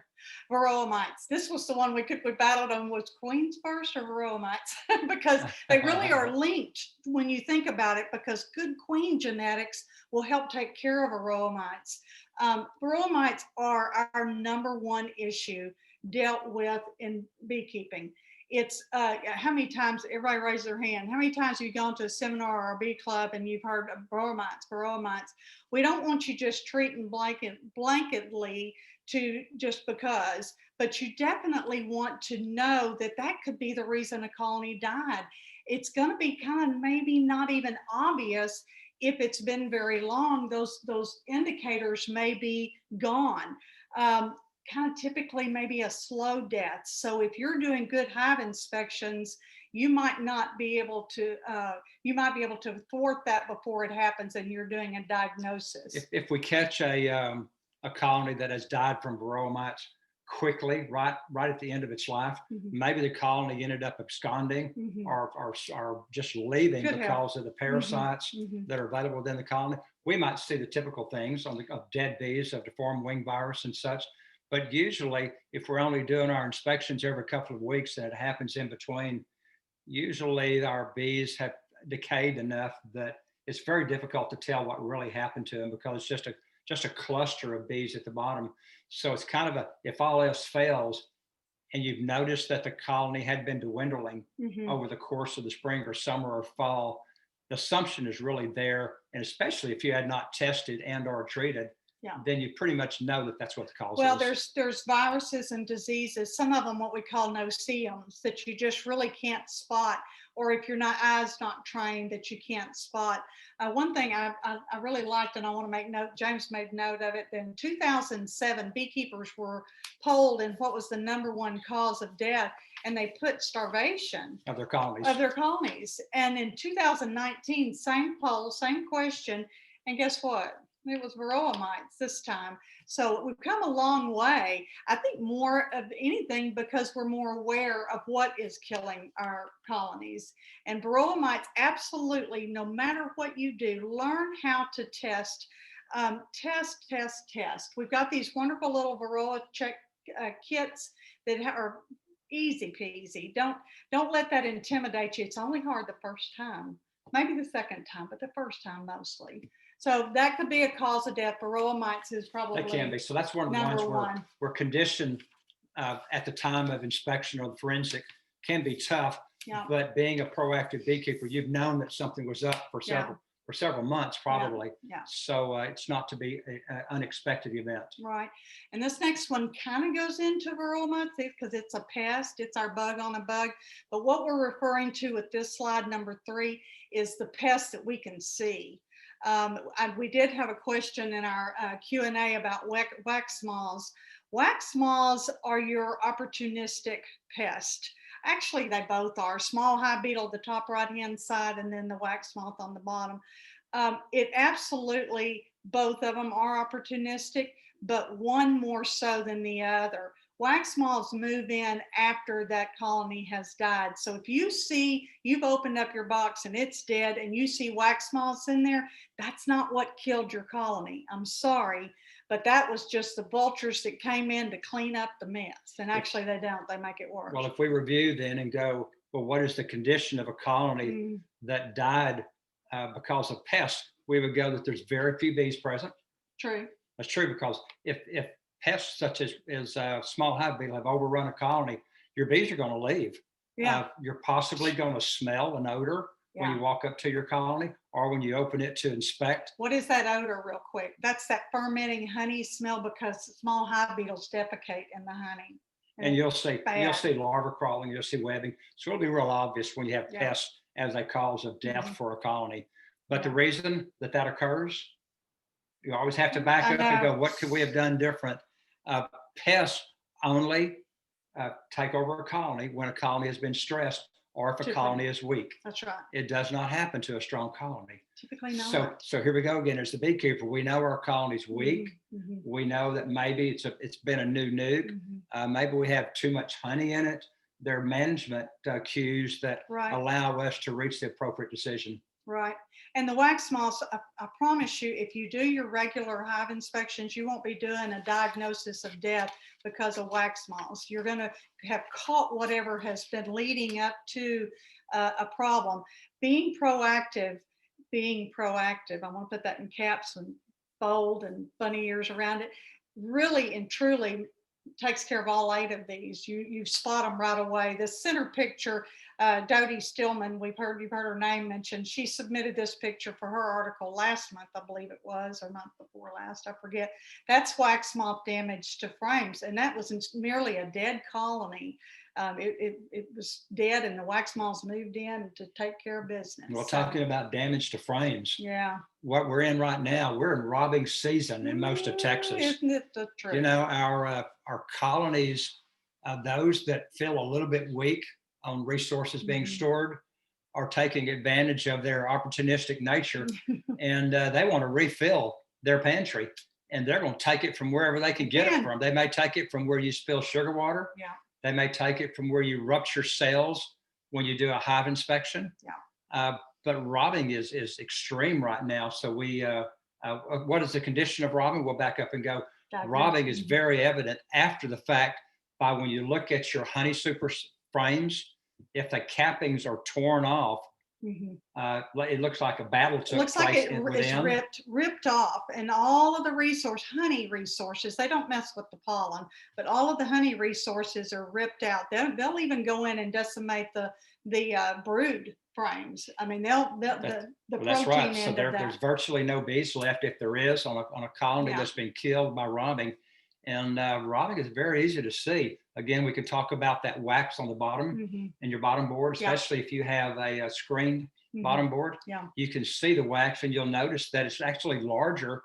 Varroa mites. This was the one we battled on, was queens first or Varroa mites, because they really are linked when you think about it, because good queen genetics will help take care of Varroa mites. Varroa mites are our number one issue dealt with in beekeeping. It's how many times, everybody raise their hand, how many times have you gone to a seminar or a bee club and you've heard of Varroa mites? We don't want you just treating blanketly to just because, but you definitely want to know that could be the reason a colony died. It's going to be kind of maybe not even obvious if it's been very long. Those indicators may be gone. Kind of typically maybe a slow death. So if you're doing good hive inspections, you might not be able to, you might be able to thwart that before it happens and you're doing a diagnosis. If we catch a colony that has died from Varroa mites quickly, right at the end of its life, maybe the colony ended up absconding or just leaving because of the parasites that are available within the colony. We might see the typical things of dead bees, of deformed wing virus and such. But usually, if we're only doing our inspections every couple of weeks and it happens in between, usually our bees have decayed enough that it's very difficult to tell what really happened to them, because it's just a cluster of bees at the bottom. So it's kind of if all else fails, and you've noticed that the colony had been dwindling Mhm. over the course of the spring or summer or fall, the assumption is really there. And especially if you had not tested and or treated, Yeah. then you pretty much know that that's what the cause Well, is. there's viruses and diseases, some of them what we call no-see-ums, that you just really can't spot, or if your not eyes not trained, that you can't spot. One thing I really liked, and I want to make note, James made note of it. In 2007, beekeepers were polled in what was the #1 cause of death, and they put starvation Of their colonies. of their colonies. And in 2019, same poll, same question, and guess what? It was Varroa mites this time. So we've come a long way. I think more of anything because we're more aware of what is killing our colonies. And Varroa mites, absolutely, no matter what you do, learn how to test. Test. We've got these wonderful little Varroa check kits that are easy peasy. Don't let that intimidate you. It's only hard the first time, maybe the second time, but the first time mostly. So that could be a cause of death. Varroa mites is probably That can be. So that's one of the ones number where one. we're conditioned at the time of inspection or the forensic can be tough. Yeah. But being a proactive beekeeper, you've known that something was up for Yeah. several months probably. Yeah. So it's not to be an unexpected event. Right. And this next one kind of goes into Varroa mites because it's a pest. It's our bug on a bug. But what we're referring to with this slide #3 is the pest that we can see. We did have a question in our Q&A about wax moths. Wax moths are your opportunistic pest. Actually, they both are. Small hive beetle at the top right-hand side, and then the wax moth on the bottom. It absolutely, both of them are opportunistic, but one more so than the other. Wax moths move in after that colony has died. So if you see, you've opened up your box and it's dead and you see wax moths in there, that's not what killed your colony. I'm sorry, but that was just the vultures that came in to clean up the mess. And actually they don't, they make it worse. Well, if we review then and go, well, what is the condition of a colony that died because of pests? We would go that there's very few bees present. True. That's true, because if pests such as small hive beetle have overrun a colony, your bees are going to leave. Yeah. You're possibly going to smell an odor when you walk up to your colony or when you open it to inspect. What is that odor, real quick? That's that fermenting honey smell, because small hive beetles defecate in the honey. And you'll see larvae crawling, you'll see webbing. So it'll be real obvious when you have pests as a cause of death for a colony. But the reason that occurs, you always have to back up and go, what could we have done different? Pests only take over a colony when a colony has been stressed or if a colony is weak. That's right. It does not happen to a strong colony. Typically not. So here we go again. As the beekeeper, we know our colony's weak. We know that maybe it's been a new nuke. Maybe we have too much honey in it. There are management cues that allow us to reach the appropriate decision. Right. And the wax moths, I promise you, if you do your regular hive inspections, you won't be doing a diagnosis of death because of wax moths. You're going to have caught whatever has been leading up to a problem. Being proactive, I want to put that in caps and bold and bunny ears around it, really and truly takes care of all 8 of these. You spot them right away. The center picture, Dodie Stillman, you've heard her name mentioned. She submitted this picture for her article last month, I believe it was, or month before last, I forget. That's wax moth damage to frames, and that was merely a dead colony. It was dead, and the wax moths moved in to take care of business. Well, talking about damage to frames. Yeah. What we're in right now, we're in robbing season in most of Texas. Isn't it the truth? You know, our colonies, those that feel a little bit weak on resources being stored, are taking advantage of their opportunistic nature, and they want to refill their pantry, and they're going to take it from wherever they can get it from. They may take it from where you spill sugar water. Yeah. They may take it from where you rupture cells when you do a hive inspection. Yeah. But robbing is extreme right now. So what is the condition of robbing? We'll back up and go. Robbing is very evident after the fact by when you look at your honey super frames. If the cappings are torn off Mhm. It looks like a battle It took looks like place it is within. ripped off, and all of the honey resources, they don't mess with the pollen, but all of the honey resources are ripped out. They'll even go in and decimate the brood frames. I mean, the Well, that's right. protein So end of there's that. virtually no bees left, if there is, on a colony Yeah. that's been killed by robbing. And robbing is very easy to see. Again, we could talk about that wax on the bottom Mhm. in your bottom board, Yeah. especially if you have a screened Mhm. bottom board. Yeah. You can see the wax, and you'll notice that it's actually larger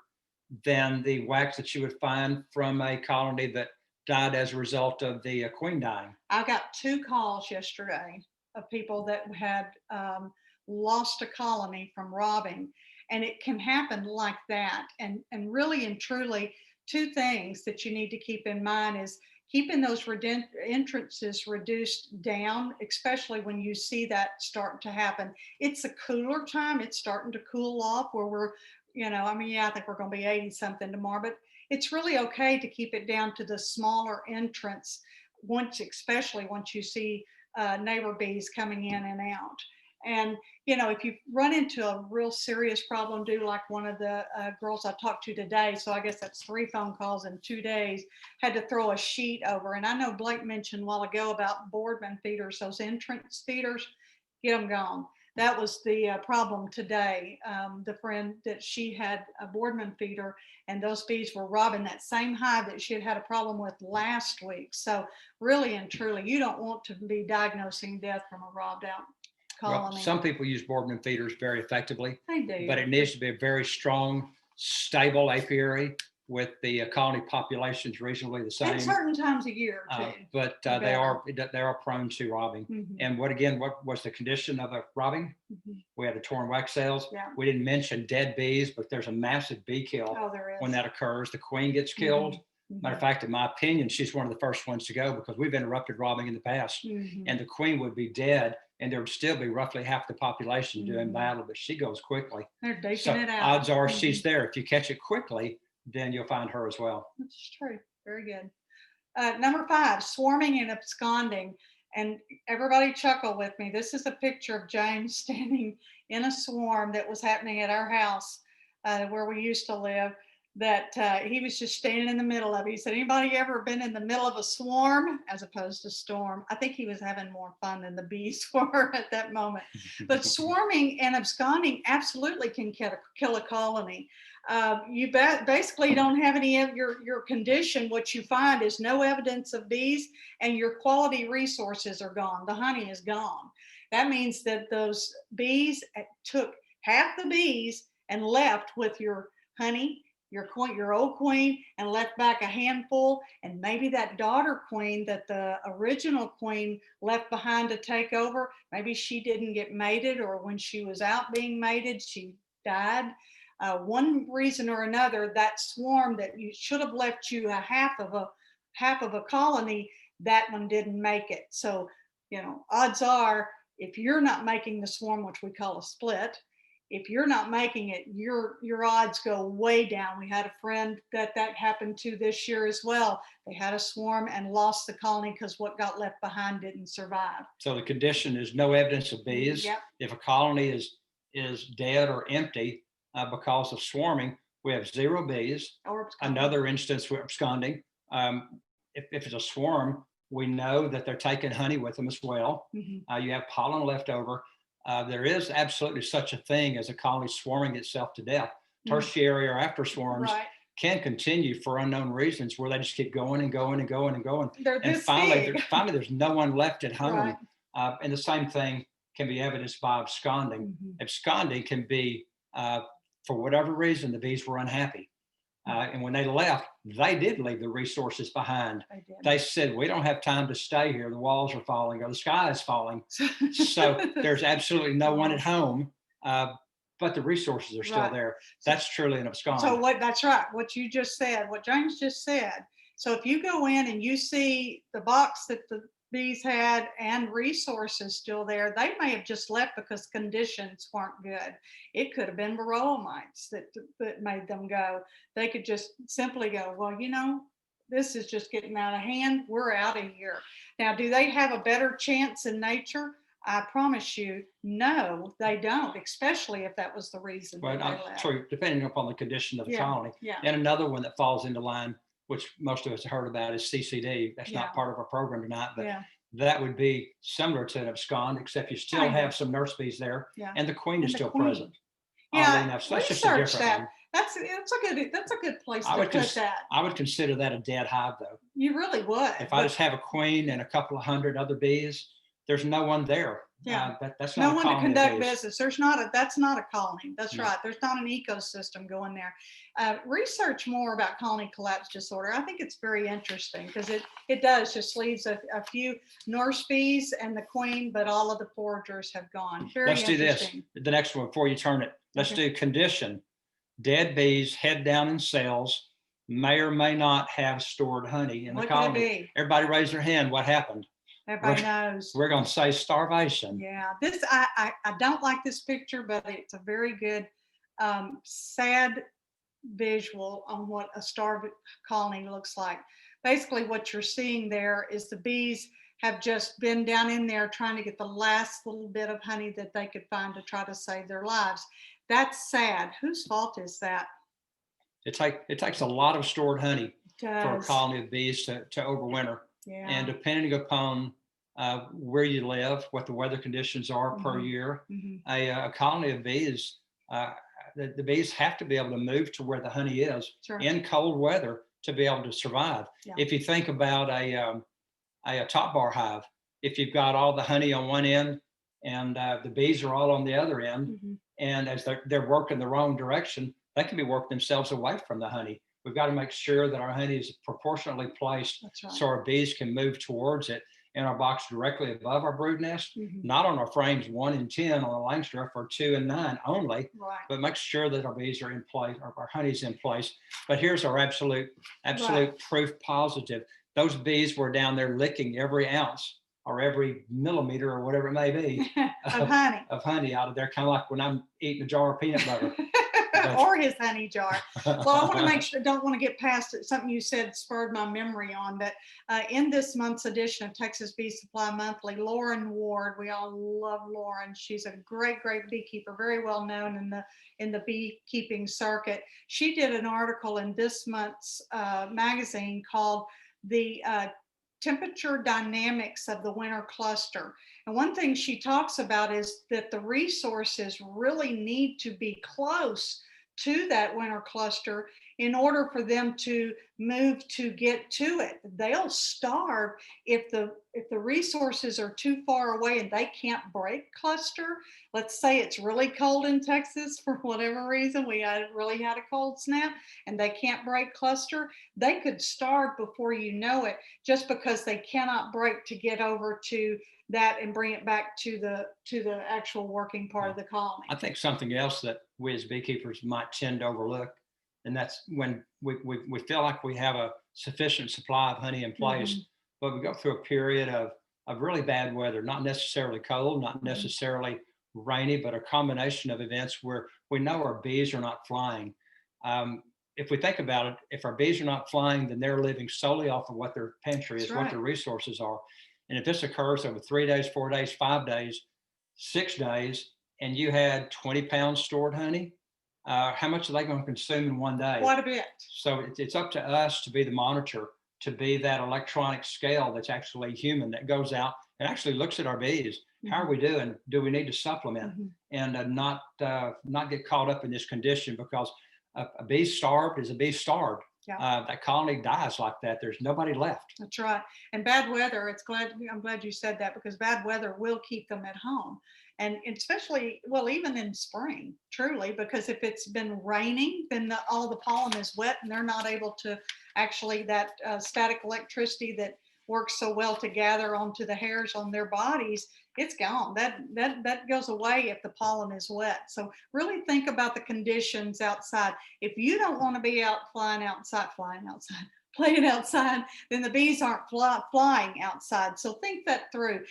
than the wax that you would find from a colony that died as a result of the queen dying. I got 2 calls yesterday of people that had lost a colony from robbing, and it can happen like that. And really and truly, 2 things that you need to keep in mind is keeping those entrances reduced down, especially when you see that start to happen. It's a cooler time; it's starting to cool off where we're, I mean, yeah, I think we're going to be 80 something tomorrow, but it's really okay to keep it down to the smaller entrance especially once you see neighbor bees coming in and out. And if you run into a real serious problem, do like one of the girls I talked to today. So I guess that's 3 phone calls in 2 days. Had to throw a sheet over. And I know Blake mentioned a while ago about Boardman feeders, those entrance feeders. Get them gone. That was the problem today. The friend that she had a Boardman feeder, and those bees were robbing that same hive that she had a problem with last week. So really and truly, you don't want to be diagnosing death from a robbed out Well, colony. some people use Boardman feeders very effectively, They do. but it needs to be a very strong, stable apiary with the colony populations reasonably the At same. certain times of year too. But they are prone to robbing. Mhm. And what was the condition of a robbing? Mhm. We had the torn wax cells. Yeah. We didn't mention dead bees, but there's a massive bee kill Oh, there is. when that occurs. The queen gets killed. Mhm. Matter of fact, in my opinion, she's one of the first ones to go because we've interrupted robbing in the past. Mhm. And the queen would be dead, and there would still be roughly half the population doing Mhm. battle, but she goes quickly. They're taking So it out. odds are Mhm. she's there. If you catch it quickly, then you'll find her as well. That's true. Very good. Number 5, swarming and absconding. And everybody chuckle with me. This is a picture of James standing in a swarm that was happening at our house where we used to live. That he was just standing in the middle of it. He said, anybody ever been in the middle of a swarm as opposed to storm? I think he was having more fun than the bees were at that moment. But swarming and absconding absolutely can kill a colony. You basically don't have any of your condition. What you find is no evidence of bees, and your quality resources are gone. The honey is gone. That means that those bees took half the bees and left with your honey, your old queen, and left back a handful, and maybe that daughter queen that the original queen left behind to take over, maybe she didn't get mated, or when she was out being mated, she died. One reason or another, that swarm that you should have left you a half of a colony, that one didn't make it. So, odds are, if you're not making the swarm, which we call a split, if you're not making it, your odds go way down. We had a friend that happened to this year as well. They had a swarm and lost the colony because what got left behind didn't survive. So the condition is no evidence of bees. Yep. If a colony is dead or empty because of swarming, we have 0 bees. Or absconding. Another instance with absconding. If it's a swarm, we know that they're taking honey with them as well. Mhm. You have pollen left over. There is absolutely such a thing as a colony swarming itself to death. Tertiary or after swarms Right. can continue for unknown reasons, where they just keep going and going and going and going. They're And this finally, big. there's no one left at home. Right. And the same thing can be evidenced by absconding. Mhm. Absconding can be, for whatever reason, the bees were unhappy. And when they left, they did leave the resources behind. I did. They said, we don't have time to stay here. The walls are falling or the sky is falling. So there's absolutely no one at home, but the resources are still Right. there. That's truly an abscond. So that's right. What you just said, what James just said. So if you go in and you see the box that the bees had and resources still there, they may have just left because conditions weren't good. It could have been Varroa Mites that made them go. They could just simply go, well, this is just getting out of hand. We're out of here. Now, do they have a better chance in nature? I promise you, no, they don't, especially if that was the reason that Well, they left. true, depending upon the condition of the Yeah, colony. yeah. And another one that falls into line, which most of us have heard about, is CCD. That's Yeah. not part of our program tonight, but Yeah, that would be similar to an abscond, except you still Kind of. have some nurse bees there, yeah. and the queen is And the still queen. present. Yeah, Oddly enough, so that's just a research different that. one. That's a good place I to would put that. I would consider that a dead hive, though. You really would. If I just have a queen and a couple of hundred other bees, there's no one there. Yeah. That's No not a one to colony of conduct bees. business. That's not a colony. That's No. right. There's not an ecosystem going there. Research more about colony collapse disorder. I think it's very interesting because it does just leaves a few nurse bees and the queen, but all of the foragers have gone. Very Let's do this. interesting. The next one before you turn it. Let's Okay. do condition. Dead bees head down in cells, may or may not have stored honey in the What could it colony. be? Everybody raise their hand. What happened? Everybody knows. We're going to say starvation. Yeah, this I don't like this picture, but it's a very good sad visual on what a starved colony looks like. Basically, what you're seeing there is the bees have just been down in there trying to get the last little bit of honey that they could find to try to save their lives. That's sad. Whose fault is that? It takes a lot of stored honey It for a does. colony of bees to overwinter. Yeah. And depending upon where you live, what the weather conditions are per Mhm. year, Mhm. a colony of bees, the bees have to be able to move to where the honey is Sure. in cold weather to be able to survive. Yeah. If you think about a top bar hive, if you've got all the honey on one end and the bees are all on the other end, Mhm. and as they're working the wrong direction, they can be working themselves away from the honey. We've got to make sure that our honey is proportionately placed That's right. so our bees can move towards it in our box directly above our brood nest, Mhm. not on our frames 1 and 10 on a Langstroth or 2 and 9 only, Right. but make sure that our bees are in place, or our honey's in place. But here's our absolute proof positive. Those bees were down there licking every ounce or every millimeter or whatever it may be Of honey. of honey out of there, kind of like when I'm eating a jar of peanut butter. Or his honey jar. Well, I want to make sure, don't want to get past it. Something you said spurred my memory on that. In this month's edition of Texas Bee Supply Monthly, Lauren Ward, we all love Lauren. She's a great beekeeper, very well known in the beekeeping circuit. She did an article in this month's magazine called The Temperature Dynamics of the Winter Cluster. And one thing she talks about is that the resources really need to be close to that winter cluster in order for them to move to get to it. They'll starve if the resources are too far away and they can't break cluster. Let's say it's really cold in Texas for whatever reason, we really had a cold snap and they can't break cluster. They could starve before you know it, just because they cannot break to get over to that and bring it back to the actual working part of the colony. I think something else that we as beekeepers might tend to overlook, and that's when we feel like we have a sufficient supply of honey in place, but we go through a period of really bad weather, not necessarily cold, not necessarily rainy, but a combination of events where we know our bees are not flying. If we think about it, if our bees are not flying, then they're living solely off of what their pantry is, what their resources are. And if this occurs over 3 days, 4 days, 5 days, 6 days, and you had 20 pounds stored honey, how much are they going to consume in 1 day? Quite a bit. So it's up to us to be the monitor, to be that electronic scale that's actually human, that goes out and actually looks at our bees. How are we doing? Do we need to supplement? And not get caught up in this condition, because a bee starved is a bee starved. Yeah. That colony dies like that. There's nobody left. That's right. And bad weather, I'm glad you said that, because bad weather will keep them at home. And especially, well, even in spring, truly, because if it's been raining, then all the pollen is wet and they're not able to actually, that static electricity that works so well to gather onto the hairs on their bodies, it's gone. That goes away if the pollen is wet. So really think about the conditions outside. If you don't want to be out playing outside, then the bees aren't flying outside. So think that through.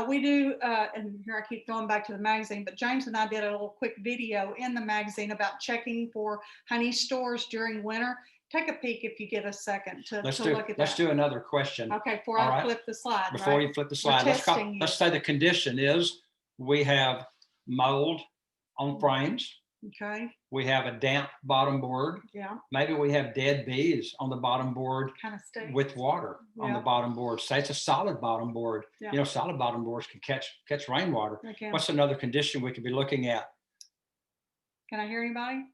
We do, and here I keep going back to the magazine, but James and I did a little quick video in the magazine about checking for honey stores during winter. Take a peek if you get a second to look at that. Let's do another question. Okay, before I flip the slide. Before you flip the slide, let's say the condition is we have mold on frames. Okay, We have a damp bottom board. yeah, Maybe we have dead bees on the bottom board kind of stinks. with water on the Yeah. bottom board. Say it's a solid bottom board. Yeah. You know, solid bottom boards can catch rainwater. They can. What's another condition we could be looking at? Can I hear anybody?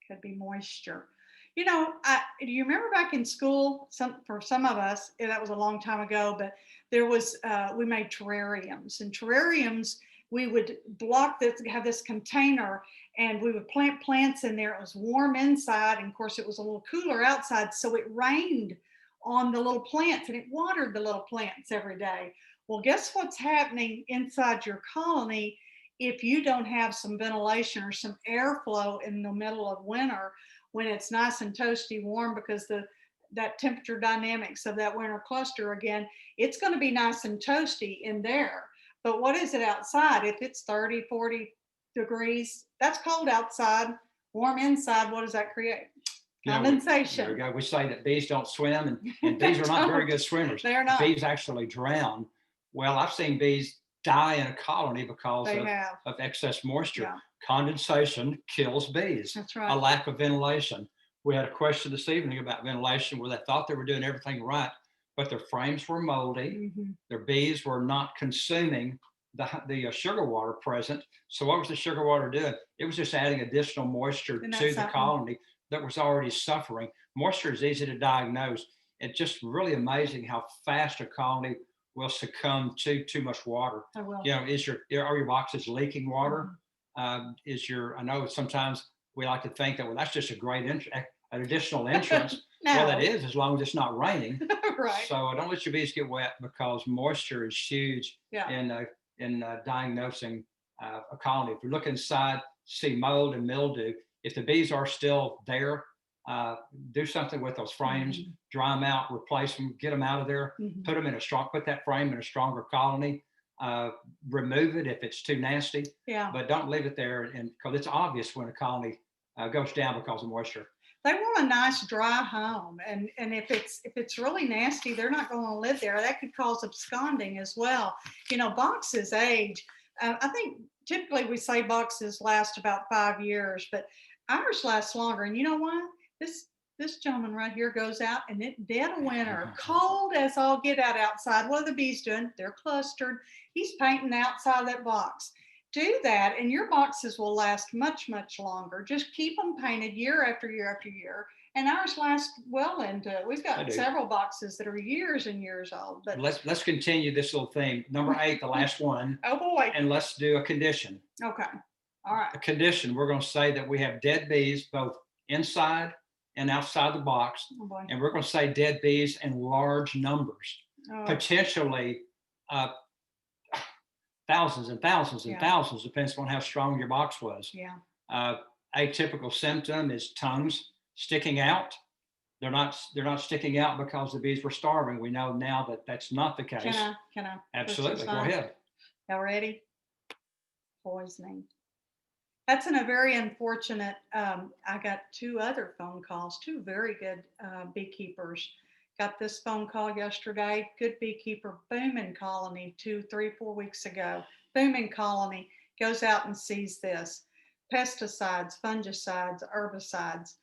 Could be moisture. You know, do you remember back in school, for some of us, that was a long time ago, but there was, we made terrariums, and terrariums, we would block this, have this container, and we would plant plants in there. It was warm inside, and of course it was a little cooler outside, so it rained on the little plants and it watered the little plants every day. Well, guess what's happening inside your colony if you don't have some ventilation or some airflow in the middle of winter when it's nice and toasty warm, because that temperature dynamics of that winter cluster, again, it's going to be nice and toasty in there. But what is it outside? If it's 30, 40 degrees, that's cold outside. Warm inside, what does that create? Condensation. There we go. We say that bees don't swim, and bees are not very good swimmers. They're not. Bees actually drown. Well, I've seen bees die in a colony because of excess moisture. Yeah. Condensation kills bees. That's right. A lack of ventilation. We had a question this evening about ventilation where they thought they were doing everything right, but their frames were moldy. Mm-hmm. Their bees were not consuming the sugar water present. So what was the sugar water doing? It was just adding additional moisture to the colony that was already suffering. Moisture is easy to diagnose. It's just really amazing how fast a colony will succumb to too much water. I will. You know, are your boxes leaking water? I know sometimes we like to think that, well, that's just a great an additional entrance. No. Well, that is, as long as it's not raining. Right. So don't let your bees get wet, because moisture is huge in diagnosing a colony. If you look inside, see mold and mildew. If the bees are still there, do something with those frames, dry them out, replace them, get them out of there, put that frame in a stronger colony, remove it if it's too nasty, but don't leave it there, and because it's obvious when a colony goes down because of moisture. They want a nice dry home, and if it's really nasty, they're not going to live there. That could cause absconding as well. You know, boxes age. I think typically we say boxes last about 5 years, but ours last longer. And you know what? This gentleman right here goes out, and it's dead of winter, cold as all get out outside. What are the bees doing? They're clustered. He's painting the outside of that box. Do that, and your boxes will last much, much longer. Just keep them painted year after year after year. And ours last well into it. We've got several boxes that are years and years old. But let's continue this little theme. Number 8, the last one. Oh boy. And let's do a condition. Okay. All right. A condition, we're going to say that we have dead bees both inside and outside the box. Oh boy. And we're going to say dead bees in large numbers, potentially thousands and thousands and thousands, depends on how strong your box was. Yeah. Atypical symptom is tongues sticking out. They're not sticking out because the bees were starving. We know now that that's not the case. Can I? Absolutely. Go ahead. Y'all ready? Poisoning. That's a very unfortunate. I got 2 other phone calls, 2 very good beekeepers. Got this phone call yesterday. Good beekeeper, booming colony 2, 3, 4 weeks ago. Booming colony goes out and sees this. Pesticides, fungicides, herbicides.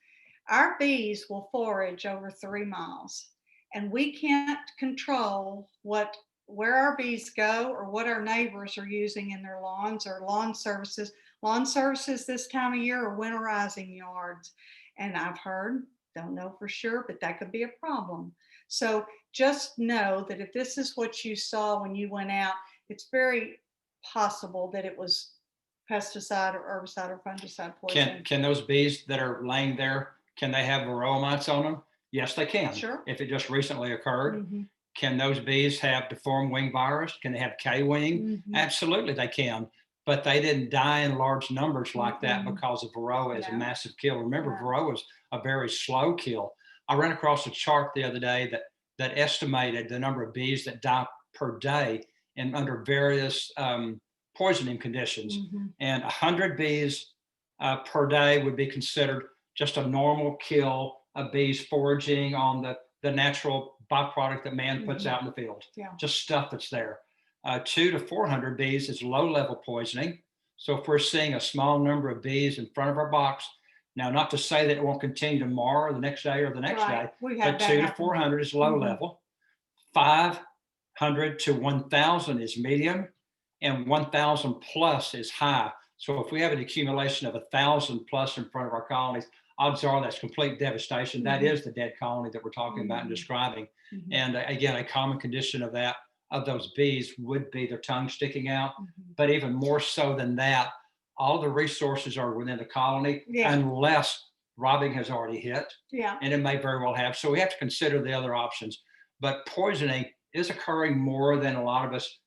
Our bees will forage over 3 miles, and we can't control where our bees go or what our neighbors are using in their lawns or lawn services. Lawn services this time of year are winterizing yards. And I've heard, don't know for sure, but that could be a problem. So just know that if this is what you saw when you went out, it's very possible that it was pesticide or herbicide or fungicide poison. Can those bees that are laying there, can they have Varroa mites on them? Yes, they can. Sure. If it just recently occurred. Mm-hmm. Can those bees have deformed wing virus? Can they have K-wing? Mm-hmm. Absolutely they can. But they didn't die in large numbers like that because of Varroa is a massive kill. Remember, Varroa is a very slow kill. I ran across a chart the other day that estimated the number of bees that die per day and under various poisoning conditions. Mm-hmm. And 100 bees per day would be considered just a normal kill of bees foraging on the natural byproduct that man puts out in the field. Yeah. Just stuff that's there. 200 to 400 bees is low level poisoning. So if we're seeing a small number of bees in front of our box, now not to say that it won't continue tomorrow or the next day or the next day, We had but that 200 to happen. 400 is low Mhm. level. 500 to 1,000 is medium, and 1,000 plus is high. So if we have an accumulation of 1,000 plus in front of our colonies, odds are that's complete devastation. That Mhm. is the dead colony that we're talking about and Mhm. describing. Mhm. And again, a common condition of that, of those bees, would be their tongue sticking out. Mhm. But even more so than that, all the resources are within the colony, Yeah. unless robbing has already hit, Yeah. and it may very well have. So we have to consider the other options. But poisoning is occurring more than a lot of us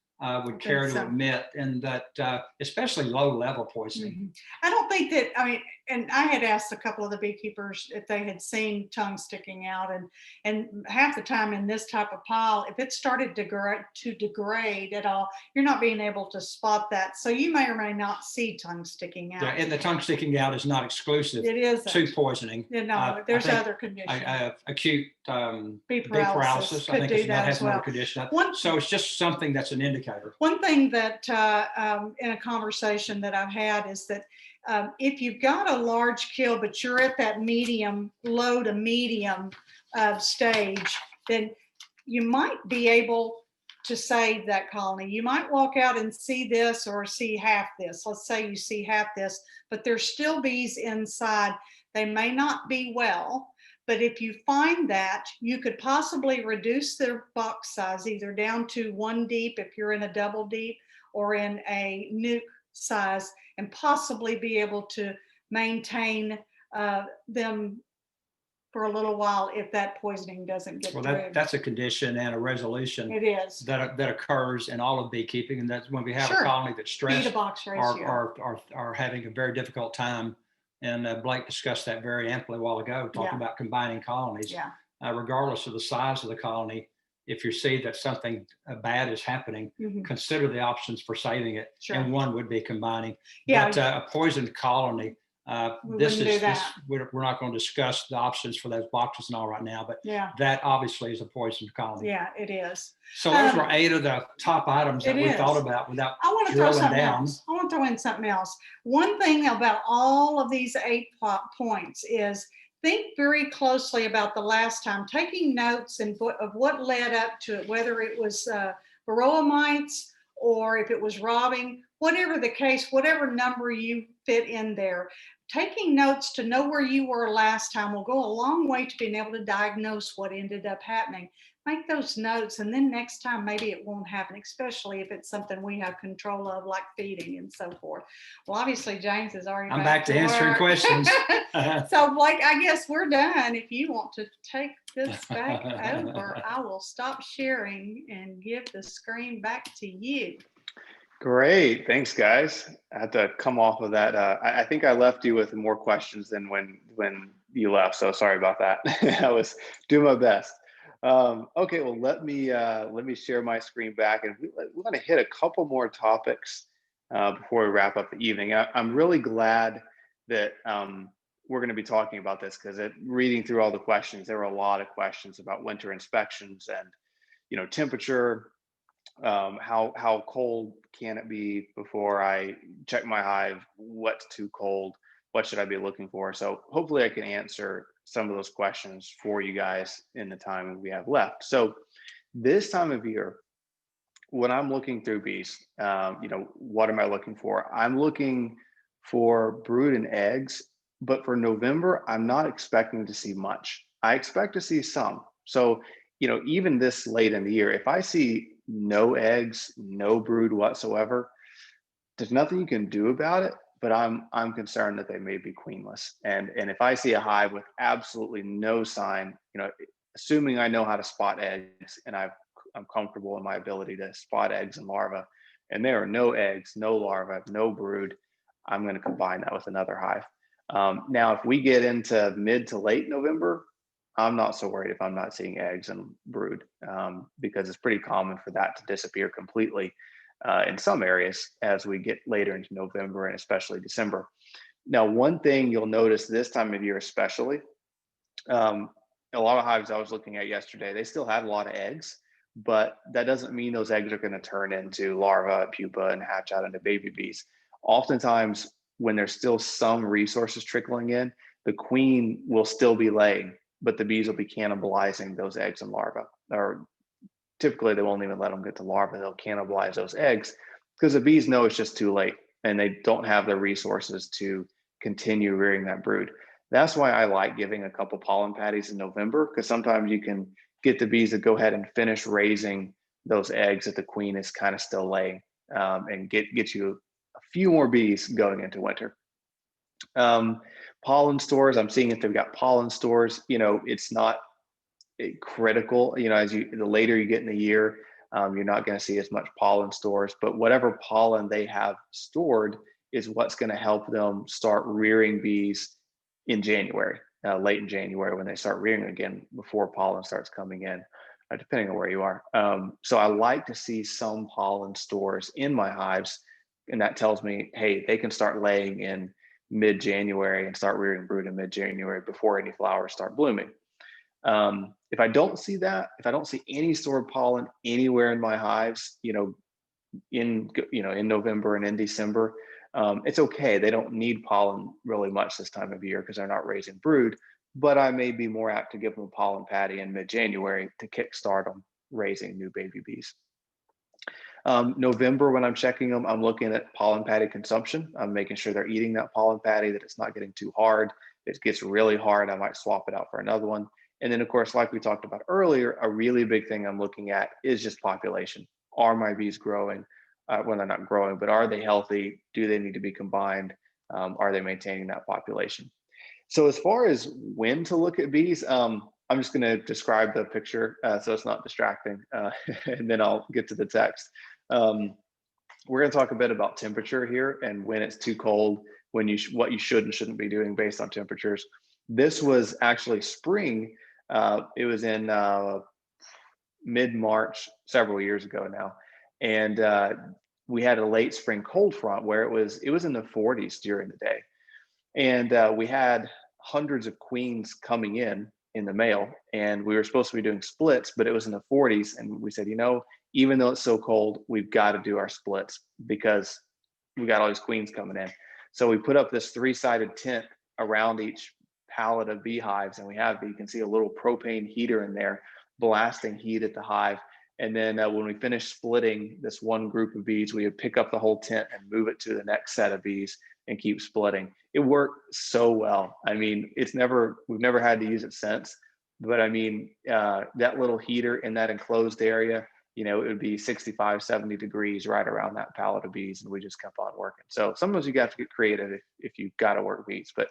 would care to admit, and that especially low level poisoning. Mhm. I don't think that, I mean, and I had asked a couple of the beekeepers if they had seen tongue sticking out, and half the time in this type of pile, if it started to degrade at all, you're not being able to spot that. So you may or may not see tongue sticking Yeah, out. and the tongue sticking out is not exclusive It isn't. to poisoning. You know, there's I think other conditions. acute Bee bee paralysis paralysis, I could think do that that has as another well. condition. One- So it's just something that's an indicator. One thing that in a conversation that I've had is that if you've got a large kill, but you're at that medium, low to medium stage, then you might be able to save that colony. You might walk out and see this or see half this. Let's say you see half this, but there's still bees inside. They may not be well, but if you find that, you could possibly reduce their box size either down to 1 deep if you're in a double deep, or in a nuke size, and possibly be able to maintain them for a little while if that poisoning doesn't get Well, through. that's a condition and a resolution It is. that occurs in all of beekeeping, and that's when we have Sure. a colony that's Bee to stressed box ratio. are having a very difficult time. And Blake discussed that very amply a while ago, talking about combining colonies. Yeah. Regardless of the size of the colony, if you see that something bad is happening, Mhm. consider the options for saving it. Sure. And one would be combining. Yeah. But a poisoned colony, We this wouldn't do is this, that. we're not going to discuss the options for those boxes and all right now, but Yeah. that obviously is a poisoned colony. Yeah, it is. So those were 8 of the top items that It we is. thought about without I want to throw drilling something down. else. I want to throw in something else. One thing about all of these 8 points is think very closely about the last time, taking notes and of what led up to it, whether it was Varroa mites or if it was robbing, whatever the case, whatever number you fit in there. Taking notes to know where you were last time will go a long way to being able to diagnose what ended up happening. Make those notes, and then next time maybe it won't happen, especially if it's something we have control of, like feeding and so forth. Well, obviously James is already I'm back to answering work. questions. So Blake, I guess we're done. If you want to take this back over, I will stop sharing and give the screen back to you. Great, thanks guys. I had to come off of that. I think I left you with more questions than when you left, so sorry about that. I was doing my best. Okay, well let me share my screen back, and we're going to hit a couple more topics before we wrap up the evening. I'm really glad that we're going to be talking about this, because reading through all the questions, there were a lot of questions about winter inspections and temperature. How cold can it be before I check my hive? What's too cold? What should I be looking for? So hopefully I can answer some of those questions for you guys in the time we have left. So this time of year, when I'm looking through bees, what am I looking for? I'm looking for brood and eggs, but for November, I'm not expecting to see much. I expect to see some. So, even this late in the year, if I see no eggs, no brood whatsoever, there's nothing you can do about it, but I'm concerned that they may be queenless. And if I see a hive with absolutely no sign, assuming I know how to spot eggs and I'm comfortable in my ability to spot eggs and larvae, and there are no eggs, no larvae, no brood, I'm going to combine that with another hive. Now, if we get into mid to late November, I'm not so worried if I'm not seeing eggs and brood, because it's pretty common for that to disappear completely in some areas as we get later into November and especially December. Now, one thing you'll notice this time of year especially, a lot of hives I was looking at yesterday, they still had a lot of eggs, but that doesn't mean those eggs are going to turn into larvae, pupa, and hatch out into baby bees. Oftentimes, when there's still some resources trickling in, the queen will still be laying, but the bees will be cannibalizing those eggs and larvae. Or typically, they won't even let them get to larvae. They'll cannibalize those eggs because the bees know it's just too late and they don't have the resources to continue rearing that brood. That's why I like giving a couple pollen patties in November, because sometimes you can get the bees to go ahead and finish raising those eggs that the queen is kind of still laying, and get you a few more bees going into winter. Pollen stores, I'm seeing if they've got pollen stores. It's not critical. As the later you get in the year, you're not going to see as much pollen stores, but whatever pollen they have stored is what's going to help them start rearing bees in January, late in January, when they start rearing again, before pollen starts coming in, depending on where you are. So I like to see some pollen stores in my hives, and that tells me, hey, they can start laying in mid-January and start rearing brood in mid-January before any flowers start blooming. If I don't see that, if I don't see any stored pollen anywhere in my hives, in November and in December, it's okay. They don't need pollen really much this time of year because they're not raising brood. But I may be more apt to give them a pollen patty in mid-January to kickstart them raising new baby bees. November, when I'm checking them, I'm looking at pollen patty consumption. I'm making sure they're eating that pollen patty, that it's not getting too hard. If it gets really hard, I might swap it out for another one. And then, of course, like we talked about earlier, a really big thing I'm looking at is just population. Are my bees growing? Well, they're not growing, but are they healthy? Do they need to be combined? Are they maintaining that population? So as far as when to look at bees, I'm just going to describe the picture so it's not distracting, and then I'll get to the text. We're going to talk a bit about temperature here and when it's too cold, when what you should and shouldn't be doing based on temperatures. This was actually spring. It was in mid-March, several years ago now, and we had a late spring cold front where it was in the 40s during the day, and we had hundreds of queens coming in the mail, and we were supposed to be doing splits, but it was in the 40s, and we said, even though it's so cold, we've got to do our splits because we got all these queens coming in. So we put up this 3-sided tent around each pallet of beehives, and you can see a little propane heater in there blasting heat at the hive. And then when we finished splitting this one group of bees, we would pick up the whole tent and move it to the next set of bees and keep splitting. It worked so well. I mean, we've never had to use it since, but I mean, that little heater in that enclosed area, it would be 65, 70 degrees right around that pallet of bees, and we just kept on working. So sometimes you have to get creative if you've got to work bees, but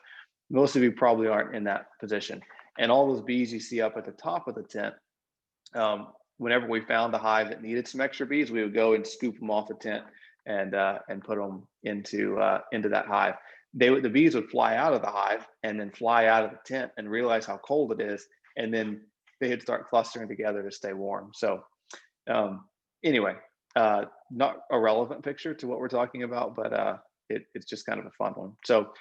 most of you probably aren't in that position. And all those bees you see up at the top of the tent, whenever we found a hive that needed some extra bees, we would go and scoop them off the tent and put them into that hive. The bees would fly out of the hive and then fly out of the tent and realize how cold it is, and then they'd start clustering together to stay warm. So anyway, not a relevant picture to what we're talking about, but it's just kind of a fun one. So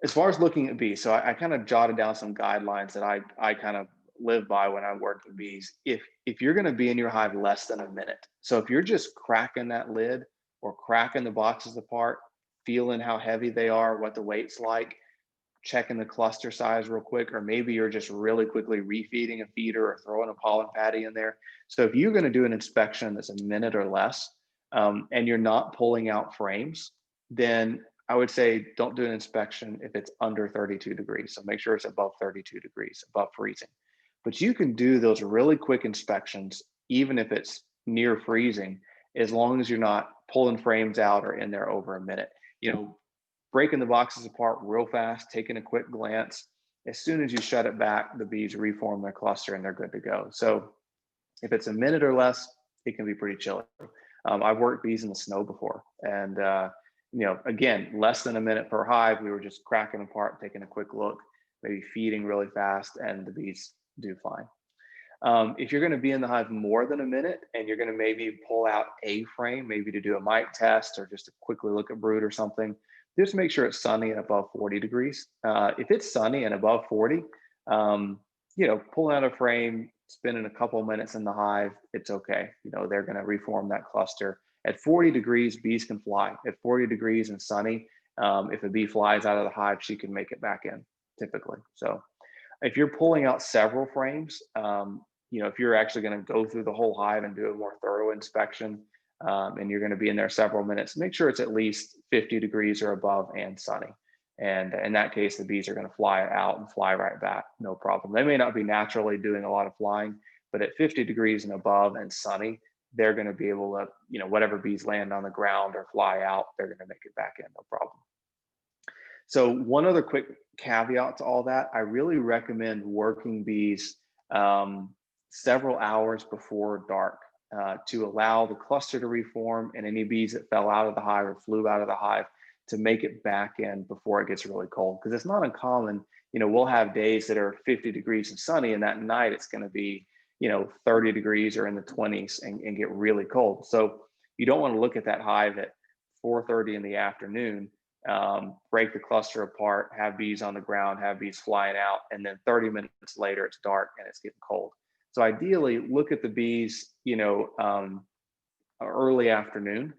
as far as looking at bees, so I kind of jotted down some guidelines that I kind of live by when I work with bees. If you're going to be in your hive less than a minute, so if you're just cracking that lid or cracking the boxes apart, feeling how heavy they are, what the weight's like, checking the cluster size real quick, or maybe you're just really quickly refeeding a feeder or throwing a pollen patty in there. So if you're going to do an inspection that's a minute or less, and you're not pulling out frames, then I would say don't do an inspection if it's under 32 degrees. So make sure it's above 32 degrees, above freezing. But you can do those really quick inspections, even if it's near freezing, as long as you're not pulling frames out or in there over a minute. Breaking the boxes apart real fast, taking a quick glance. As soon as you shut it back, the bees reform their cluster and they're good to go. So if it's a minute or less, it can be pretty chilly. I've worked bees in the snow before, and again, less than a minute per hive, we were just cracking apart, taking a quick look, maybe feeding really fast, and the bees do fine. If you're going to be in the hive more than a minute and you're going to maybe pull out a frame, maybe to do a mite test or just to quickly look at brood or something, just make sure it's sunny and above 40 degrees. If it's sunny and above 40, pulling out a frame spending a couple minutes in the hive, it's okay. You know, they're going to reform that cluster. At 40 degrees, bees can fly. At 40 degrees and sunny, if a bee flies out of the hive, she can make it back in typically. So if you're pulling out several frames, you know, if you're actually going to go through the whole hive and do a more thorough inspection, and you're going to be in there several minutes, make sure it's at least 50 degrees or above and sunny. And in that case, the bees are going to fly out and fly right back, no problem. They may not be naturally doing a lot of flying, but at 50 degrees and above and sunny, they're going to be able to, you know, whatever bees land on the ground or fly out, they're going to make it back in, no problem. So one other quick caveat to all that, I really recommend working bees several hours before dark to allow the cluster to reform, and any bees that fell out of the hive or flew out of the hive to make it back in before it gets really cold. Because it's not uncommon, you know, we'll have days that are 50 degrees and sunny, and that night it's going to be, you know, 30 degrees or in the 20s and get really cold. So you don't want to look at that hive at 4:30 in the afternoon, break the cluster apart, have bees on the ground, have bees flying out, and then 30 minutes later it's dark and it's getting cold. So ideally, look at the bees, you know, early afternoon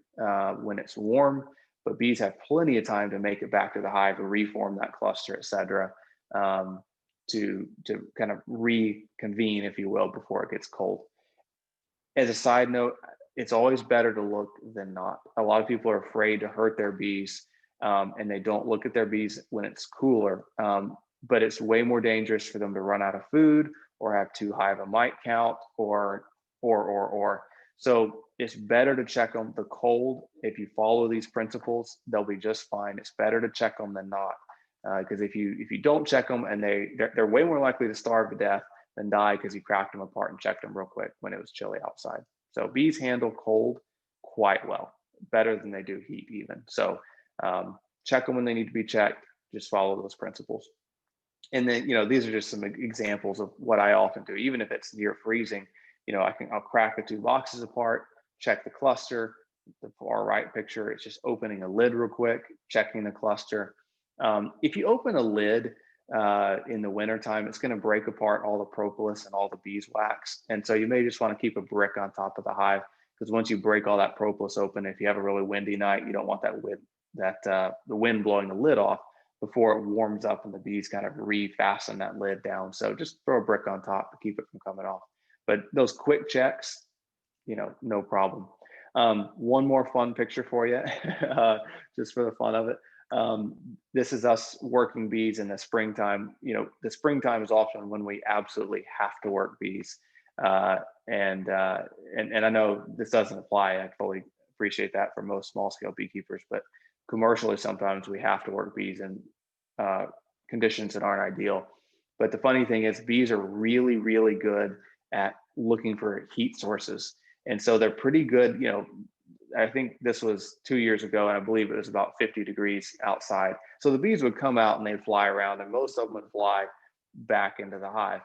when it's warm, but bees have plenty of time to make it back to the hive, to reform that cluster, et cetera, to kind of reconvene, if you will, before it gets cold. As a side note, it's always better to look than not. A lot of people are afraid to hurt their bees, and they don't look at their bees when it's cooler. But it's way more dangerous for them to run out of food or have too high of a mite count or. So it's better to check them. The cold, if you follow these principles, they'll be just fine. It's better to check them than not, because if you don't check them, and they're way more likely to starve to death than die because you cracked them apart and checked them real quick when it was chilly outside. So bees handle cold quite well, better than they do heat even. So check them when they need to be checked. Just follow those principles. And then, you know, these are just some examples of what I often do, even if it's near freezing. You know, I'll crack the two boxes apart, check the cluster. The far right picture, it's just opening a lid real quick, checking the cluster. If you open a lid in the wintertime, it's going to break apart all the propolis and all the beeswax. And so you may just want to keep a brick on top of the hive, because once you break all that propolis open, if you have a really windy night, you don't want the wind blowing the lid off before it warms up and the bees kind of refasten that lid down. So just throw a brick on top to keep it from coming off. But those quick checks, you know, no problem. One more fun picture for you, just for the fun of it. This is us working bees in the springtime. You know, the springtime is often when we absolutely have to work bees. And I know this doesn't apply. I fully appreciate that for most small scale beekeepers, but commercially, sometimes we have to work bees in conditions that aren't ideal. But the funny thing is, bees are really, really good at looking for heat sources. And so they're pretty good. You know, I think this was 2 years ago, and I believe it was about 50 degrees outside. So the bees would come out and they'd fly around, and most of them would fly back into the hive.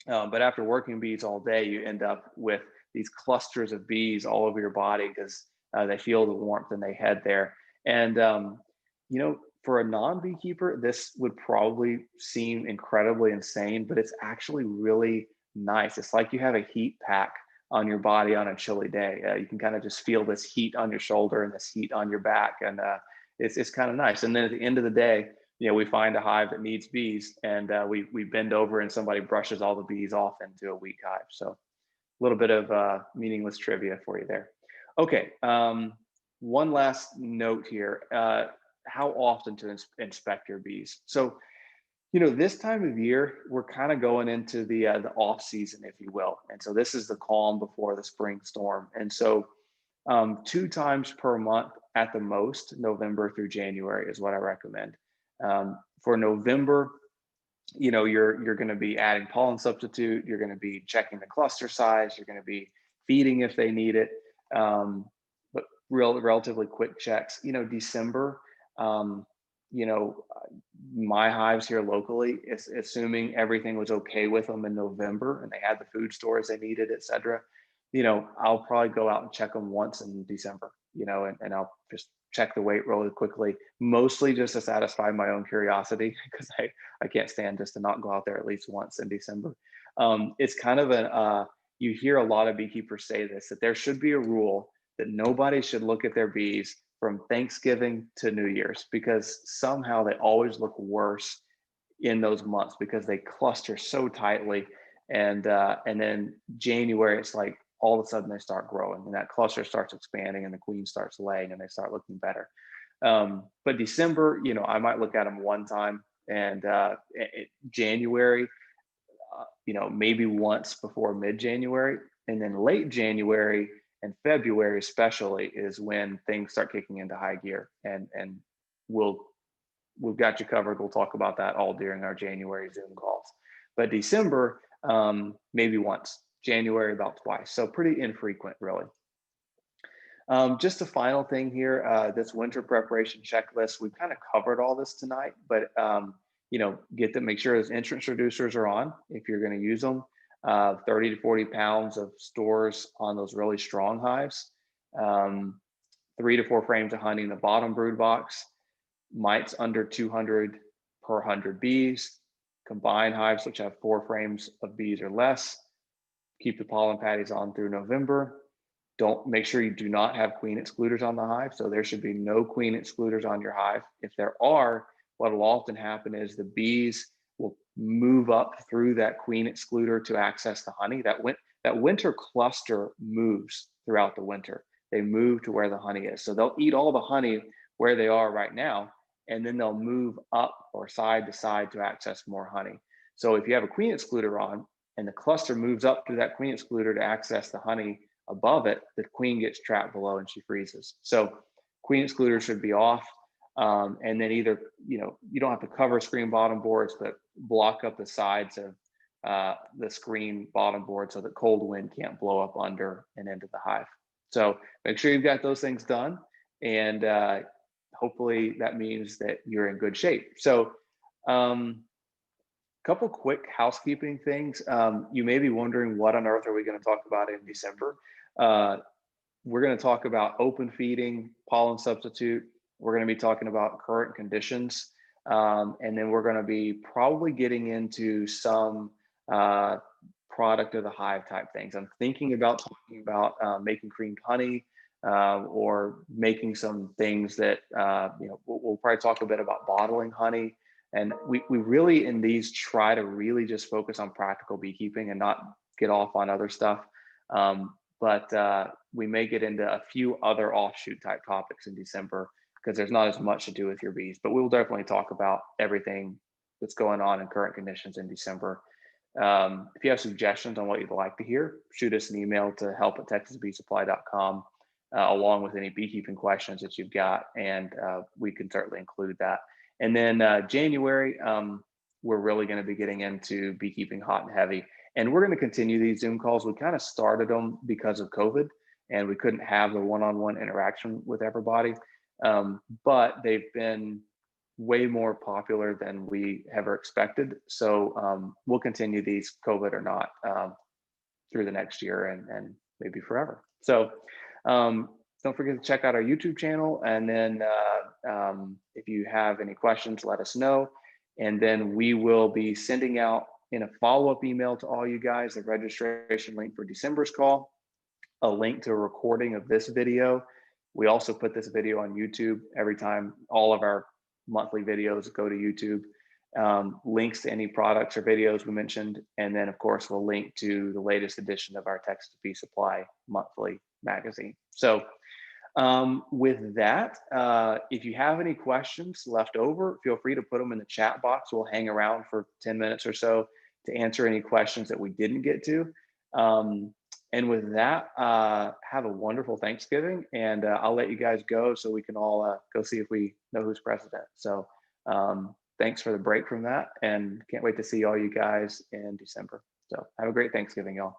But after working bees all day, you end up with these clusters of bees all over your body because they feel the warmth and they head there. And, you know, for a non-beekeeper, this would probably seem incredibly insane, but it's actually really nice. It's like you have a heat pack on your body on a chilly day. You can kind of just feel this heat on your shoulder and this heat on your back. And it's kind of nice. And then at the end of the day, you know, we find a hive that needs bees, and we bend over and somebody brushes all the bees off into a weak hive. So a little bit of meaningless trivia for you there. Okay. One last note here, how often to inspect your bees. So, you know, this time of year, we're kind of going into the off season, if you will. And so this is the calm before the spring storm. And so 2 times per month at the most, November through January is what I recommend. For November, you know, you're going to be adding pollen substitute. You're going to be checking the cluster size. You're going to be feeding if they need it. But relatively quick checks. You know, December, you know, my hives here locally, assuming everything was okay with them in November and they had the food stores they needed, et cetera, you know, I'll probably go out and check them once in December, you know, and I'll just check the weight really quickly, mostly just to satisfy my own curiosity, because I can't stand just to not go out there at least once in December. It's kind of you hear a lot of beekeepers say this, that there should be a rule that nobody should look at their bees from Thanksgiving to New Year's, because somehow they always look worse in those months because they cluster so tightly. And then January, it's like all of a sudden they start growing and that cluster starts expanding and the queen starts laying and they start looking better. But December, I might look at them one time, and January, maybe once before mid-January, and then late January and February especially is when things start kicking into high gear, and we've got you covered. We'll talk about that all during our January Zoom calls. But December, maybe once, January about twice, so pretty infrequent, really. Just a final thing here, this winter preparation checklist, we've kind of covered all this tonight, but make sure those entrance reducers are on if you're going to use them. 30 to 40 pounds of stores on those really strong hives, 3 to 4 frames of honey in the bottom brood box, mites under 200 per 100 bees, combined hives which have 4 frames of bees or less. Keep the pollen patties on through November. Make sure you do not have queen excluders on the hive. So there should be no queen excluders on your hive. If there are, what will often happen is the bees will move up through that queen excluder to access the honey. That winter cluster moves throughout the winter. They move to where the honey is. So they'll eat all the honey where they are right now, and then they'll move up or side to side to access more honey. So if you have a queen excluder on and the cluster moves up to that queen excluder to access the honey above it, the queen gets trapped below and she freezes. So queen excluder should be off. And then either, you don't have to cover screen bottom boards, but block up the sides of the screen bottom board so that cold wind can't blow up under and into the hive. So make sure you've got those things done, and hopefully that means that you're in good shape. So couple quick housekeeping things. You may be wondering, what on earth are we going to talk about in December? We're going to talk about open feeding, pollen substitute. We're going to be talking about current conditions. And then we're going to be probably getting into some product of the hive type things. I'm thinking about talking about making creamed honey, or making some things that, we'll probably talk a bit about bottling honey. And we really, in these, try to really just focus on practical beekeeping and not get off on other stuff. But we may get into a few other offshoot type topics in December, because there's not as much to do with your bees. But we'll definitely talk about everything that's going on in current conditions in December. If you have suggestions on what you'd like to hear, shoot us an email to help@texasbeesupply.com, along with any beekeeping questions that you've got, and we can certainly include that. And then January, we're really going to be getting into beekeeping hot and heavy. And we're going to continue these Zoom calls. We kind of started them because of COVID, and we couldn't have the one-on-one interaction with everybody. But they've been way more popular than we ever expected. So we'll continue these, COVID or not, through the next year and maybe forever. So don't forget to check out our YouTube channel. And then if you have any questions, let us know. And then we will be sending out in a follow-up email to all you guys the registration link for December's call, a link to a recording of this video. We also put this video on YouTube every time. All of our monthly videos go to YouTube. Links to any products or videos we mentioned. And then, of course, we'll link to the latest edition of our Texas Bee Supply monthly magazine. So with that, if you have any questions left over, feel free to put them in the chat box. We'll hang around for 10 minutes or so to answer any questions that we didn't get to. And with that, have a wonderful Thanksgiving, and I'll let you guys go so we can all go see if we know who's president. So thanks for the break from that, and can't wait to see all you guys in December. So have a great Thanksgiving, y'all.